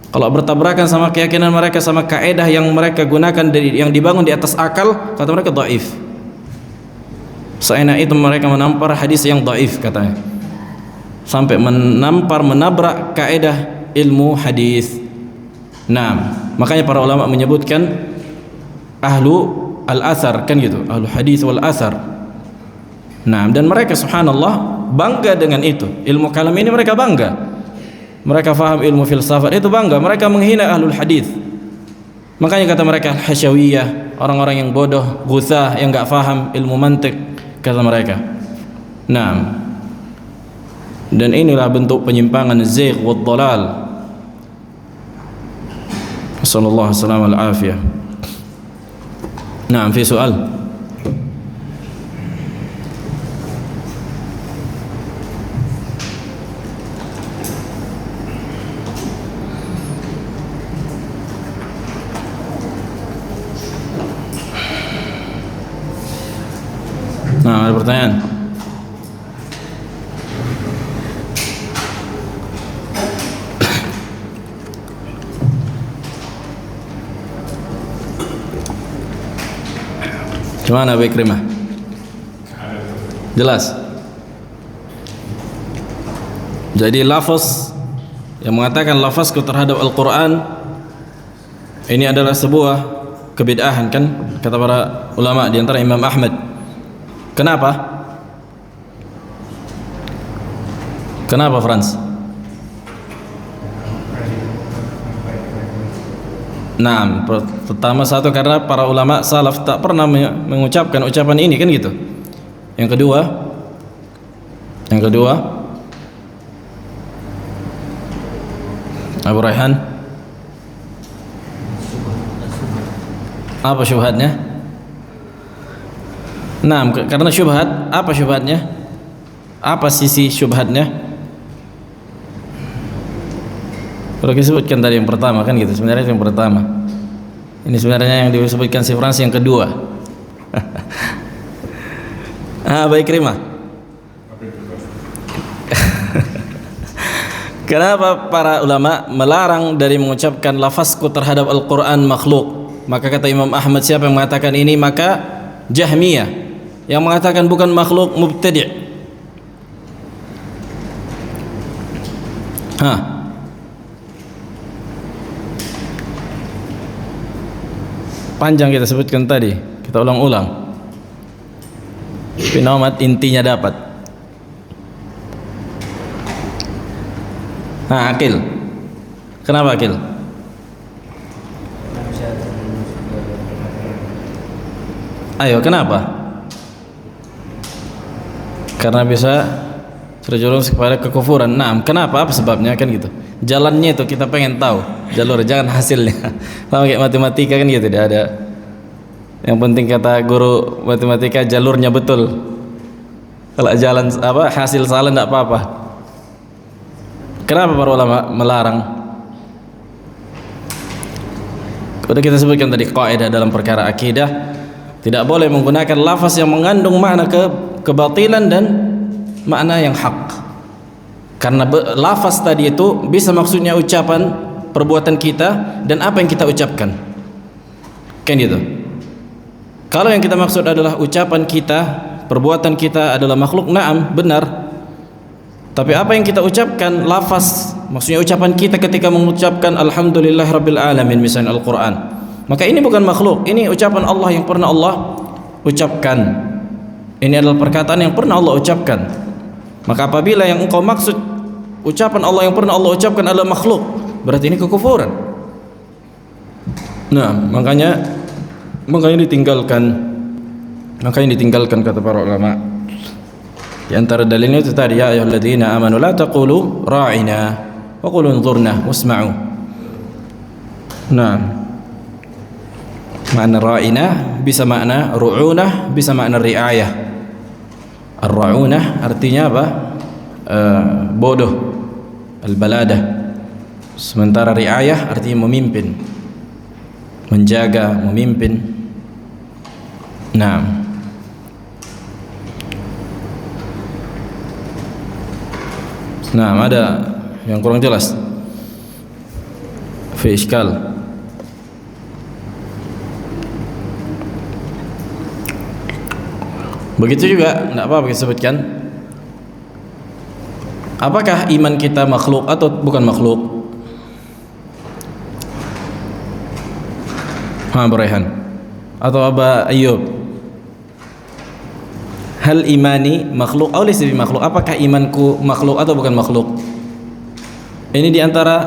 Kalau bertabrakan sama keyakinan mereka, sama kaidah yang mereka gunakan yang dibangun di atas akal, kata mereka dhaif. Seenak itu mereka menampar hadis yang dhaif katanya, sampai menabrak kaidah ilmu hadis. Nah, makanya para ulama menyebutkan ahlu al-athar, kan gitu, ahlu hadis wal athar. Nah, dan mereka subhanallah bangga dengan itu. Ilmu kalam ini mereka bangga. Mereka faham ilmu filsafat itu bangga. Mereka menghina ahlul hadis. Makanya kata mereka hasyawiyah, orang-orang yang bodoh, guthah, yang enggak faham ilmu mantik, kata mereka. Nah, dan inilah bentuk penyimpangan zaigh wad dhalal. Sallallahu alaihi wasallam al-afiyah. Nah, fi soal. Nah, ada pertanyaan? Gimana Abu Ikrimah? Jelas? Jadi lafaz yang mengatakan lafazku terhadap Al-Quran ini adalah sebuah kebid'ahan, kan kata para ulama, di antara Imam Ahmad. Kenapa? Kenapa Frans? Nah, pertama satu karena para ulama salaf tak pernah mengucapkan ucapan ini kan gitu. Yang kedua Abu Raihan, apa syubhatnya? Nah, karena syubhat, apa syubhatnya? Apa sisi syubhatnya? Kalau disebutkan tadi yang pertama kan gitu, sebenarnya yang pertama. Ini sebenarnya yang disebutkan si Frans yang kedua. Baik Rima. Kenapa para ulama melarang dari mengucapkan lafazku terhadap Al-Quran makhluk? Maka kata Imam Ahmad, siapa yang mengatakan ini? Maka Jahmiyah yang mengatakan bukan makhluk, mubtadi'. Panjang kita sebutkan tadi, kita ulang-ulang. Pinomat intinya dapat. Akil. Kenapa Akil? Ayo, kenapa? Karena bisa terjerumus kepada kekufuran. Nah, kenapa? Apa sebabnya kan gitu? Jalannya itu kita pengen tahu. Jalur, jangan hasilnya. Sama kayak matematika kan gitu, tidak ada. Yang penting kata guru matematika jalurnya betul. Kalau jalan hasil salah tidak apa-apa. Kenapa para ulama melarang? Sudah kita sebutkan tadi kaidah dalam perkara akidah, tidak boleh menggunakan lafaz yang mengandung makna kebatilan dan makna yang hak. Karena lafaz tadi itu bisa maksudnya ucapan, perbuatan kita dan apa yang kita ucapkan. Kan gitu. Kalau yang kita maksud adalah ucapan kita, perbuatan kita adalah makhluk, na'am, benar. Tapi apa yang kita ucapkan, lafaz, maksudnya ucapan kita ketika mengucapkan alhamdulillahirabbil alamin misalnya Al-Qur'an, maka ini bukan makhluk, ini ucapan Allah yang pernah Allah ucapkan. Ini adalah perkataan yang pernah Allah ucapkan. Maka apabila yang engkau maksud ucapan Allah yang pernah Allah ucapkan adalah makhluk, berarti ini kekufuran. Nah, makanya ditinggalkan kata para ulama. Di antara dalilnya itu tadi, ya ayyuhalladzina amanu la taqulu ra'ina wa qulu unzurna wasma'u. Nah, makna ra'ina bisa makna ru'unah, bisa makna ri'ayah. Ar-ra'unah artinya apa? Bodoh, al-baladah. Sementara ri'ayah artinya memimpin, menjaga, memimpin. Nah, ada yang kurang jelas. Fi iskal. Begitu juga, tidak apa-apa kita sebutkan. Apakah iman kita makhluk atau bukan makhluk? Beraihan atau Aba Ayyub, hal imani makhluk atau laysa makhluk? Apakah imanku makhluk atau bukan makhluk? Ini diantara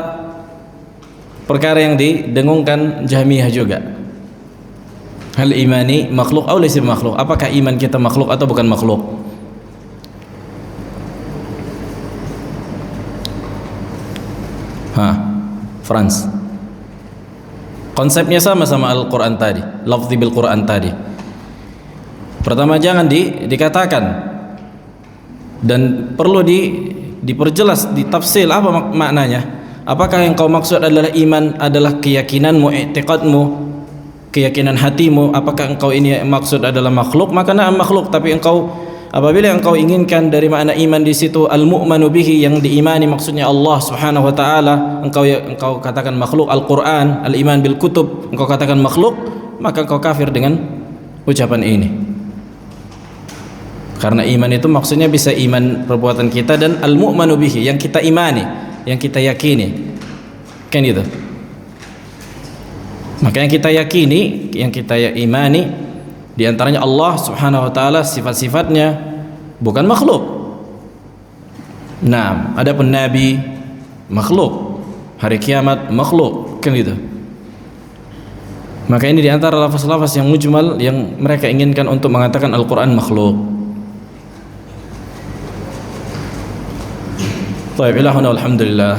perkara yang didengungkan Jahmiyah juga. Hal imani makhluk atau laysa makhluk? Apakah iman kita makhluk atau bukan makhluk? Frans. Konsepnya sama Al-Quran tadi, lafzi bil Quran tadi. Pertama, jangan dikatakan dan perlu diperjelas, ditafsir apa maknanya. Apakah yang kau maksud adalah iman adalah keyakinanmu, i'tiqadmu, keyakinan hatimu? Apakah engkau ini maksud adalah makhluk? Maka na'am makhluk. Tapi apabila engkau inginkan dari makna iman di situ al-mu'manu bihi, yang diimani maksudnya Allah Subhanahu wa taala, engkau katakan makhluk Al-Qur'an, al-iman bil kutub, engkau katakan makhluk, maka engkau kafir dengan ucapan ini. Karena iman itu maksudnya bisa iman perbuatan kita dan al-mu'manu bihi, yang kita imani, yang kita yakini. Kan itu. Maka yang kita yakini, yang kita imani, di antaranya Allah Subhanahu wa taala, sifat-sifatnya bukan makhluk. Nah, adapun nabi makhluk, hari kiamat makhluk, kan gitu. Maka ini diantara lafaz-lafaz yang mujmal yang mereka inginkan untuk mengatakan Al-Quran makhluk. Baik, ilahuna alhamdulillah.